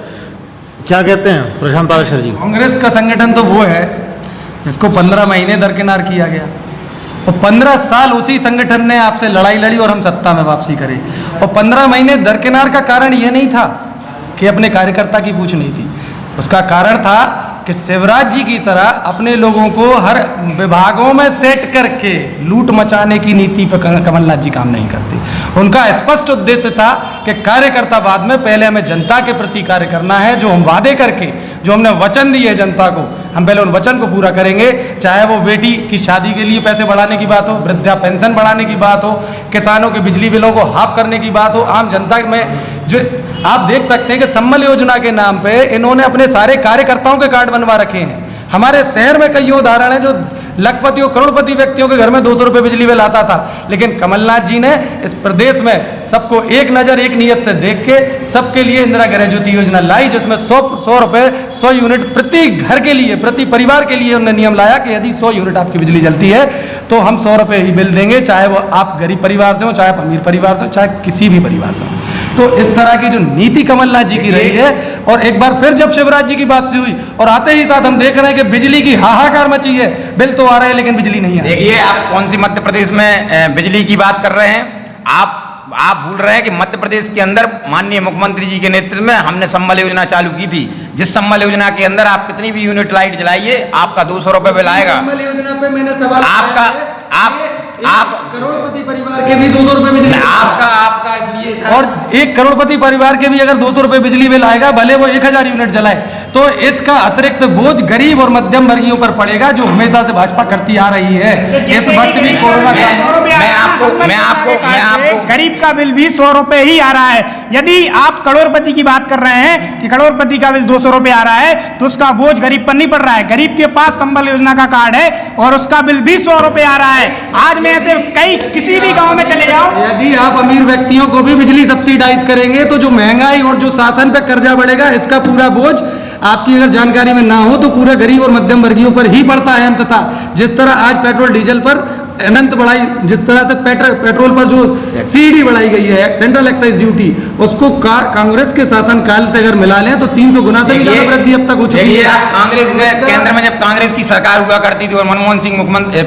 क्या कहते हैं प्रशांत पाराशर जी? कांग्रेस का संगठन तो वो है जिसको 15 महीने दरकिनार किया गया और 15 साल उसी संगठन ने आपसे लड़ाई लड़ी और हम सत्ता में वापसी करें। और 15 महीने दरकिनार का कारण ये नहीं था कि अपने कार्यकर्ता की पूछ नहीं थी, उसका कारण था कि शिवराज जी की तरह अपने लोगों को हर विभागों में सेट करके लूट मचाने की नीति पर कमलनाथ जी काम नहीं करते। उनका स्पष्ट उद्देश्य था कि कार्यकर्ता बाद में, पहले हमें जनता के प्रति कार्य करना है। जो हम वादे करके, जो हमने वचन दिए जनता को, हम पहले उन वचन को पूरा करेंगे। चाहे वो बेटी की शादी के लिए पैसे बढ़ाने की बात हो, वृद्धा पेंशन बढ़ाने की बात हो, किसानों के बिजली बिलों को हाफ करने की बात हो, आम जनता में जो आप देख सकते हैं कि संबल योजना के नाम पे इन्होंने अपने सारे कार्यकर्ताओं के कार्ड बनवा रखे हैं। हमारे शहर में कई उदाहरण हैं जो लखपतियों, करोड़पति व्यक्तियों के घर में 200 रुपये बिजली बिल आता था, लेकिन कमलनाथ जी ने इस प्रदेश में सबको एक नज़र, एक नीयत से देख के सबके लिए इंदिरा गृह ज्योति योजना लाई, जिसमें 100 रुपये 100 यूनिट प्रति घर के लिए, प्रति परिवार के लिए उन्होंने नियम लाया कि यदि 100 यूनिट आपकी बिजली जलती है तो हम 100 रुपये ही बिल देंगे, चाहे वो आप गरीब परिवार से हो, चाहे आप अमीर परिवार से हो, चाहे किसी भी परिवार से हो। तो इस तरह की जो नीति कमलनाथ जी की रही है, और एक बार फिर जब शिवराज जी की वापसी हुई और आते ही साथ हम देख रहे हैं कि बिजली की हाहाकार मची है, बिल तो आ रहे हैं लेकिन बिजली नहीं आ रही। देखिए, आप कौन सी मध्य प्रदेश में बिजली की बात कर रहे हैं? आप भूल रहे हैं कि मध्य प्रदेश के अंदर माननीय मुख्यमंत्री जी के नेतृत्व में हमने संबल योजना चालू की थी, जिस संबल योजना के अंदर आप कितनी भी यूनिट लाइट जलाइए, आपका 200 रुपये बिल आएगा। संबल योजना पे मैंने सवाल आप करोड़पति परिवार के भी 200 रुपये बिजली, आपका इसलिए था। और एक करोड़पति परिवार के भी अगर 200 रुपये बिजली बिल आएगा, भले वो 1000 यूनिट जलाए, तो इसका अतिरिक्त बोझ गरीब और मध्यम वर्गीयों पर पड़ेगा, जो हमेशा से भाजपा करती आ रही है। इस वक्त भी कोरोना मैं आपको गरीब का बिल भी 100 रुपये ही आ रहा है। यदि आप करोड़पति की बात कर रहे हैं कि करोड़पति का बिल 200 रुपये आ रहा है, तो उसका बोझ गरीब पर नहीं पड़ रहा है। गरीब के पास संबल योजना का कार्ड है और उसका बिल भी 100 रुपये आ रहा है। आज में ऐसे किसी भी गांव में चले जाओ, यदि आप अमीर व्यक्तियों को भी बिजली सब्सिडाइज करेंगे तो जो महंगाई और जो शासन पे कर्जा बढ़ेगा, इसका पूरा बोझ आपकी अगर जानकारी में ना हो तो पूरा गरीब और मध्यम वर्गीयों पर ही पड़ता है अंततः। जिस तरह आज पेट्रोल डीजल पर अनंत बढ़ाई, जिस तरह से पेट्रोल पर जो सीडी बढ़ाई गई है, सेंट्रल एक्साइज ड्यूटी, उसको कांग्रेस के शासन काल से अगर मिला लें तो 300 गुना से भी ज्यादा वृद्धि अब तक हो चुकी है। कांग्रेस में केंद्र में जब कांग्रेस की सरकार हुआ करती थी और मनमोहन सिंह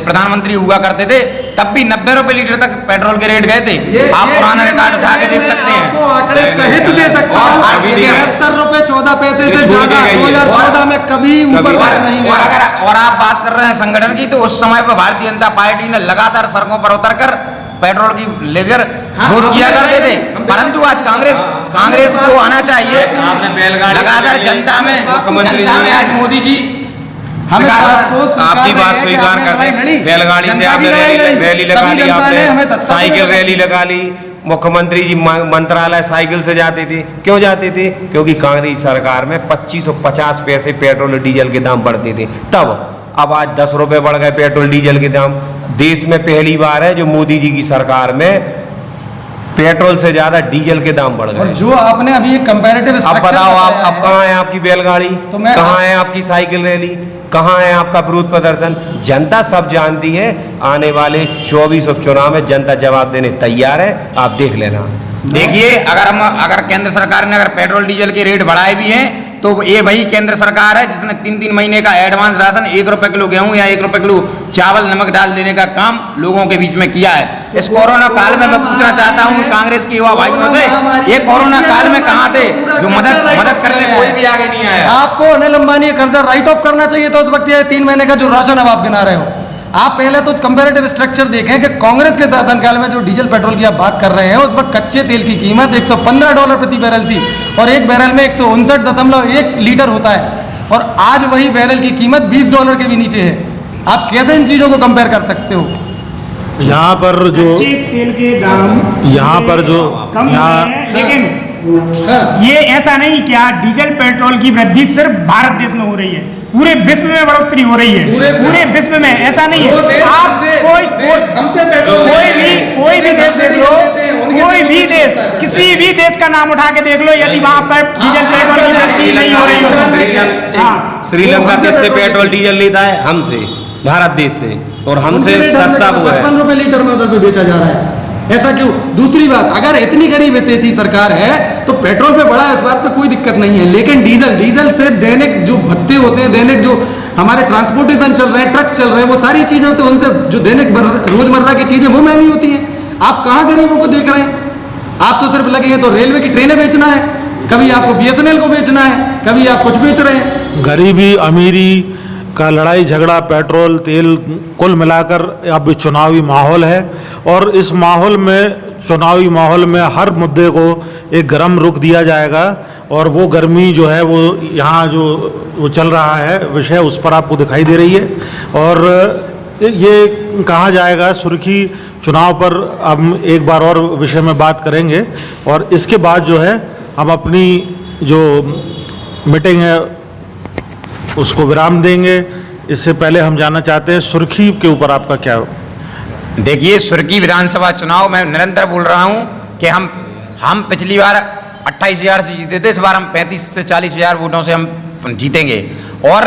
प्रधानमंत्री हुआ करते थे, तब भी 90 रुपए लीटर तक पेट्रोल के रेट गए थे। आप पुराना रिकॉर्ड उठा के देख सकते हैं, आपको आंकड़े सहित दे सकता हूं। 73 रुपए 14 पैसे से ज्यादा 2014 में कभी ऊपर नहीं गया। और आप बात कर रहे हैं संगठन की, तो उस समय पर भारतीय जनता पार्टी ने लगातार सड़कों पर उतरकर पेट्रोल की लेकर वोट किया करते थे, परंतु आज कांग्रेस को आना चाहिए। लगातार जनता में आज मोदी जी आपकी बात स्वीकार करते हैं। बैलगाड़ी से आपने रैली लगा ली, आपने साइकिल रैली लगा ली। मुख्यमंत्री जी मंत्रालय साइकिल से जाते थे, क्यों जाते थे? क्योंकि कांग्रेस सरकार में 2550 पैसे पेट्रोल और डीजल के दाम बढ़ते थे तब। अब आज 10 रुपए बढ़ गए पेट्रोल डीजल के दाम। देश में पहली बार है जो मोदी जी की सरकार में पेट्रोल से ज्यादा डीजल के दाम बढ़ गए। और जो आपने अभी एक कंपैरेटिव अब बताओ, आप अब कहाँ है आपकी बैलगाड़ी, कहाँ है आपकी साइकिल रैली, कहाँ है आपका विरोध प्रदर्शन? जनता सब जानती है। आने वाले 24 उपचुनाव में जनता जवाब देने तैयार है, आप देख लेना। देखिए, अगर केंद्र सरकार ने अगर पेट्रोल डीजल के रेट बढ़ाए भी हैं, तो ये वही केंद्र सरकार है जिसने 3-3 महीने का एडवांस राशन 1 रुपए किलो गेहूं या 1 रुपए किलो चावल नमक डाल देने का काम लोगों के बीच में किया है। इस कोरोना काल में मैं पूछना चाहता हूं कांग्रेस के युवा भाइयों से, ये कोरोना काल में कहां थे जो मदद करने कोई भी आगे नहीं आया। आपको अनिल अंबानी का कर्जा राइट ऑफ करना चाहिए था उस वक्त, ये 3 महीने का जो राशन अब आप गिना रहे हो। आप पहले तो कंपैरेटिव स्ट्रक्चर देखें कि कांग्रेस के शासनकाल में जो डीजल पेट्रोल की आप बात कर रहे हैं उस वक्त कच्चे तेल की कीमत $115 प्रति बैरल थी और एक बैरल में 159.1 लीटर होता है, और आज वही बैरल की कीमत $20 के भी नीचे है। आप कैसे इन चीजों को कंपेयर कर सकते हो? यहाँ पर जो कच्चे तेल के दाम यहाँ पर जो कम यहाँ है, लेकिन ये ऐसा नहीं क्या डीजल पेट्रोल की वृद्धि सिर्फ भारत देश में हो रही है, पूरे विश्व में बढ़ोतरी हो रही है, पूरे विश्व में। ऐसा नहीं है आप कोई भी देश देख लो, कोई भी देश, किसी भी देश का नाम उठा के देख लो, यदि वहां पर डीजल पेट्रोल की वृद्धि नहीं हो रही हो। श्रीलंका किससे पेट्रोल डीजल लेता है? हमसे, भारत देश से, और हमसे सस्ता वो है। 55 रुपए लीटर में उधर पे बेचा जा रहा है। ऐसा क्यों? दूसरी बात, अगर इतनी गरीब हितैषी सरकार है तो पेट्रोल पे बढ़ा, इस बात पे कोई दिक्कत नहीं है, लेकिन डीजल से दैनिक जो भत्ते होते हैं, दैनिक जो हमारे ट्रांसपोर्टेशन चल रहे हैं, ट्रक्स चल रहे हैं, वो सारी चीजें तो उनसे जो दैनिक रोजमर्रा की चीजें वो महंगी होती हैं। आप कहाँ गरीबों को देख रहे हैं? आप तो सिर्फ लगे हैं तो रेलवे की ट्रेनें बेचना है, कभी आपको BSNL को बेचना है, कभी आप कुछ बेच रहे हैं। गरीबी अमीरी का लड़ाई झगड़ा, पेट्रोल तेल, कुल मिलाकर अब चुनावी माहौल है, और इस माहौल में, चुनावी माहौल में हर मुद्दे को एक गर्म रुख दिया जाएगा, और वो गर्मी जो है वो यहाँ जो वो चल रहा है विषय उस पर आपको दिखाई दे रही है। और ये कहा जाएगा सुर्खी चुनाव पर हम एक बार और विषय में बात करेंगे, और इसके बाद जो है हम अपनी जो मीटिंग है उसको विराम देंगे। इससे पहले हम जानना चाहते हैं सुर्खी के ऊपर आपका क्या? देखिए, सुर्खी विधानसभा चुनाव में निरंतर बोल रहा हूं कि हम पिछली बार 28,000 से जीते थे, इस बार हम 35 से 40,000 वोटों से हम जीतेंगे, और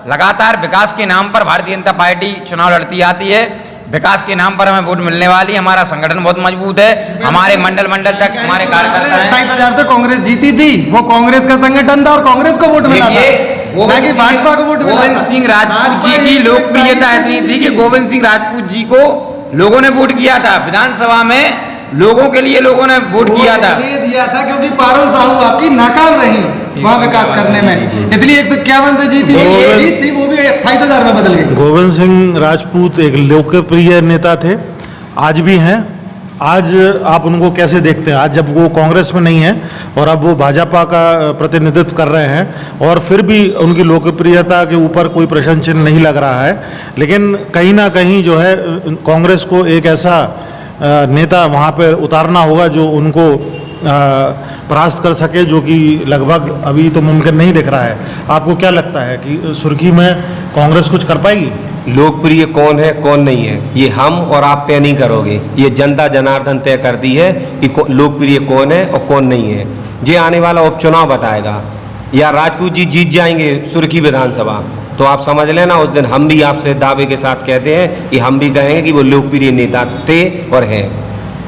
लगातार विकास के नाम पर भारतीय जनता पार्टी चुनाव लड़ती आती है। विकास के नाम पर हमें वोट मिलने वाली, हमारा संगठन बहुत मजबूत है, हमारे मंडल तक हमारे कार्यकर्ता हैं। 28,000 से कांग्रेस जीती थी, वो कांग्रेस का संगठन था और कांग्रेस को वोट मिला था, ना कि भाजपा को वोट मिला था। गोविंद सिंह राजपूत जी की लोकप्रियता इतनी थी कि गोविंद सिंह राजपूत जी को लोगों ने वोट किया था विधानसभा में, लोगों के लिए लोगों ने वोट किया था, दिया था क्योंकि पारुल साहू आपकी नाकाम रही वहाँ विकास करने में, इसलिए 151 से जीती थी, वो भी 28,000 में बदल गई। गोविंद सिंह राजपूत एक लोकप्रिय नेता थे, आज भी हैं। आज आप उनको कैसे देखते हैं? आज जब वो कांग्रेस में नहीं है और अब वो भाजपा का प्रतिनिधित्व कर रहे हैं, और फिर भी उनकी लोकप्रियता के ऊपर कोई प्रश्न चिन्ह नहीं लग रहा है, लेकिन कहीं ना कहीं जो है कांग्रेस को एक ऐसा नेता वहाँ पे उतारना होगा जो उनको परास्त कर सके, जो कि लगभग अभी तो मुमकिन नहीं दिख रहा है। आपको क्या लगता है कि सुर्खी में कांग्रेस कुछ कर पाएगी? लोकप्रिय कौन है कौन नहीं है ये हम और आप तय नहीं करोगे, ये जनता जनार्दन तय करती है कि लोकप्रिय कौन है और कौन नहीं है। ये आने वाला उपचुनाव बताएगा। या राजपूत जी जीत जाएंगे सुर्खी विधानसभा तो आप समझ लेना उस दिन हम भी आपसे दावे के साथ कहते हैं कि हम भी कहेंगे कि वो लोकप्रिय नेता थे और हैं,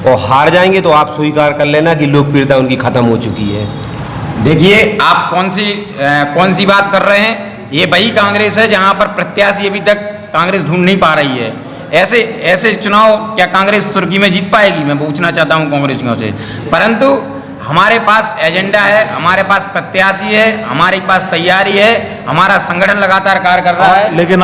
और हार जाएंगे तो आप स्वीकार कर लेना कि लोकप्रियता उनकी खत्म हो चुकी है। देखिए, आप कौन सी बात कर रहे हैं? ये वही कांग्रेस है जहां पर प्रत्याशी अभी तक कांग्रेस ढूंढ नहीं पा रही है। ऐसे चुनाव क्या कांग्रेस सुर्खी में जीत पाएगी? मैं पूछना चाहता हूं कांग्रेसियों से। परंतु हमारे पास एजेंडा है, हमारे पास प्रत्याशी है, हमारे पास तैयारी है, हमारा संगठन लगातार कार्य कर रहा है। लेकिन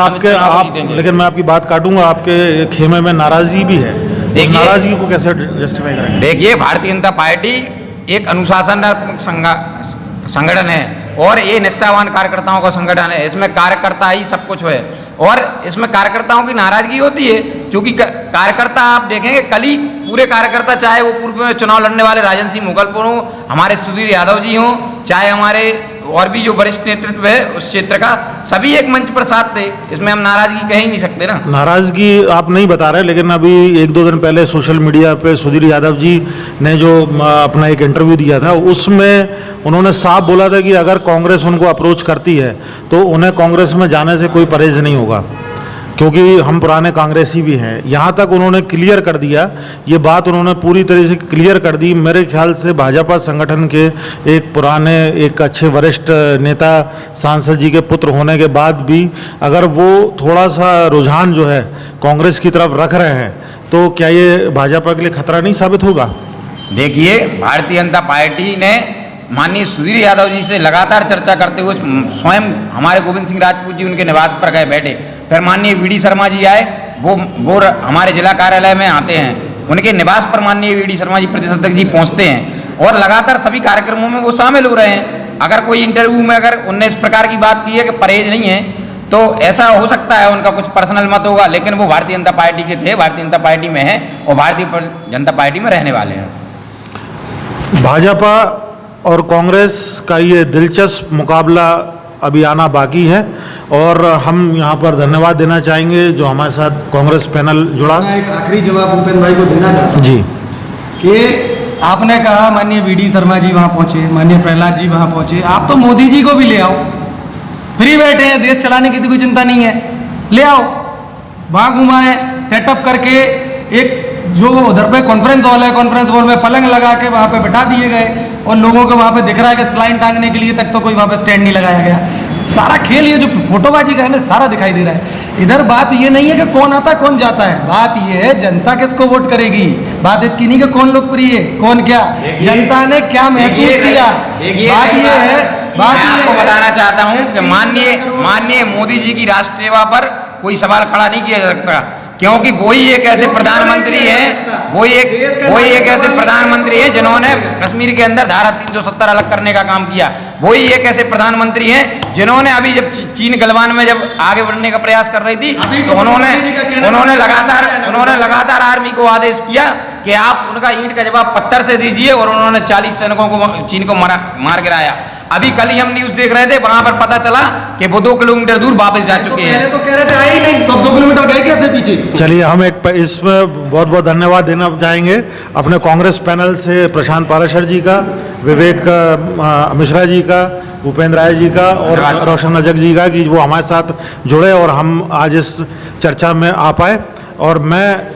लेकिन मैं आपकी बात काटूंगा, आपके खेमे में नाराजगी भी है, उस नाराजगी को कैसे जस्टिफाई करेंगे? देखिए, भारतीय जनता पार्टी एक अनुशासनात्मक संगठन है और ये निष्ठावान कार्यकर्ताओं का संगठन है। इसमें कार्यकर्ता ही सब कुछ है, और इसमें कार्यकर्ताओं की नाराजगी होती है क्योंकि कार्यकर्ता आप देखेंगे कल ही पूरे कार्यकर्ता, चाहे वो पूर्व में चुनाव लड़ने वाले राजन सिंह मुगलपुर हों, हमारे सुधीर यादव जी हों, चाहे हमारे और भी जो वरिष्ठ नेतृत्व है उस क्षेत्र का, सभी एक मंच पर साथ थे। इसमें हम नाराजगी कह ही नहीं सकते ना। नाराजगी आप नहीं बता रहे, लेकिन अभी 1-2 दिन पहले सोशल मीडिया पे सुधीर यादव जी ने जो अपना एक इंटरव्यू दिया था उसमें उन्होंने साफ बोला था कि अगर कांग्रेस उनको अप्रोच करती है तो उन्हें कांग्रेस में जाने से कोई परहेज नहीं होगा। क्योंकि हम पुराने कांग्रेसी भी हैं। यहाँ तक उन्होंने क्लियर कर दिया, ये बात उन्होंने पूरी तरह से क्लियर कर दी। मेरे ख्याल से भाजपा संगठन के एक पुराने, एक अच्छे वरिष्ठ नेता, सांसद जी के पुत्र होने के बाद भी अगर वो थोड़ा सा रुझान जो है कांग्रेस की तरफ रख रहे हैं, तो क्या ये भाजपा के लिए खतरा नहीं साबित होगा? देखिए, भारतीय जनता पार्टी ने माननीय सुधीर यादव जी से लगातार चर्चा करते हुए स्वयं हमारे गोविंद सिंह राजपूत जी उनके निवास पर गए बैठे, फिर माननीय वीडी शर्मा जी आए, वो हमारे जिला कार्यालय में आते हैं, उनके निवास पर माननीय वीडी शर्मा जी प्रदेश अध्यक्ष जी पहुंचते हैं और लगातार सभी कार्यक्रमों में वो शामिल हो रहे हैं। अगर कोई इंटरव्यू में अगर उनने इस प्रकार की बात की है कि परहेज नहीं है, तो ऐसा हो सकता है, उनका कुछ पर्सनल मत होगा, लेकिन वो भारतीय जनता पार्टी के थे, भारतीय जनता पार्टी में है और भारतीय जनता पार्टी में रहने वाले हैं। भाजपा और कांग्रेस का ये दिलचस्प मुकाबला अभी आना बाकी है और हम यहाँ पर धन्यवाद देना चाहेंगे जो हमारे साथ कांग्रेस पैनल जुड़ा। मैं एक आखिरी जवाब भूपेंद्र भाई को देना चाहता हूँ जी कि आपने कहा माननीय वीडी शर्मा जी वहाँ पहुँचे, माननीय प्रहलाद जी वहाँ पहुँचे, आप तो मोदी जी को भी ले आओ, फ्री बैठे हैं, देश चलाने की तो कोई चिंता नहीं है, ले आओ, वहाँ घुमाए, सेटअप करके एक जो उधर पे कॉन्फ्रेंस हॉल है, कॉन्फ्रेंस हॉल में पलंग लगा के वहाँ पे बैठा दिए गए और लोगों को वहाँ पे दिख रहा है कि स्लाइन टांगने के लिए तक तो कोई वहाँ पे स्टैंड नहीं लगाया गया। सारा खेल ये जो फोटोबाजी का है ना, सारा दिखाई दे रहा है। इधर बात ये नहीं है कि कौन आता कौन जाता है, बात ये है जनता किसको वोट करेगी। बात इसकी नहीं कि कौन लोकप्रिय है कौन क्या, जनता ने क्या महसूस किया, बात ये है। मैं आपको बताना चाहता हूँ कि माननीय मोदी जी की राष्ट्र सेवा पर कोई सवाल खड़ा नहीं किया जा सकता, क्योंकि वही एक ऐसे प्रधानमंत्री हैं, वही एक ऐसे प्रधानमंत्री हैं जिन्होंने कश्मीर के अंदर धारा 370 अलग करने का काम किया। वही एक ऐसे प्रधानमंत्री हैं जिन्होंने अभी जब चीन गलवान में जब आगे बढ़ने का प्रयास कर रही थी, तो उन्होंने लगातार आर्मी को आदेश किया कि आप उनका ईंट का जवाब पत्थर से दीजिए और उन्होंने 40 सैनिकों को चीन को मार गिराया। अभी कल ही हम न्यूज देख रहे थे, वहां पर पता चला कि वो 2 किलोमीटर दूर वापस जा चुके हैं। तो कह रहे थे आए ही नहीं, तो 2 किलोमीटर गए कैसे पीछे? चलिए, हम एक इसमें बहुत बहुत धन्यवाद देना चाहेंगे अपने कांग्रेस पैनल से प्रशांत पाराशर जी का, विवेक मिश्रा जी का, भूपेंद्र राय जी का और रोशन अजग जी का, कि वो हमारे साथ जुड़े और हम आज इस चर्चा में आ पाए। और मैं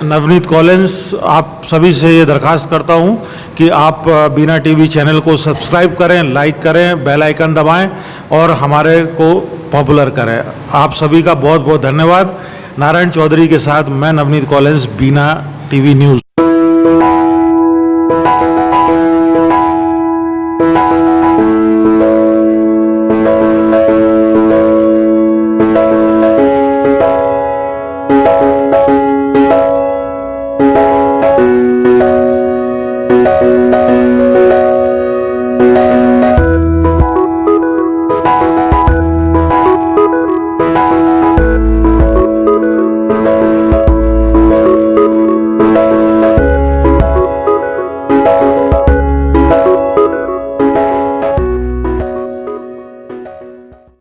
नवनीत कॉलिंस आप सभी से ये दरख्वास्त करता हूँ कि आप बीना टीवी चैनल को सब्सक्राइब करें, लाइक करें, बेल आइकन दबाएं और हमारे को पॉपुलर करें। आप सभी का बहुत बहुत धन्यवाद। नारायण चौधरी के साथ मैं नवनीत कॉलिंस, बीना टीवी न्यूज़।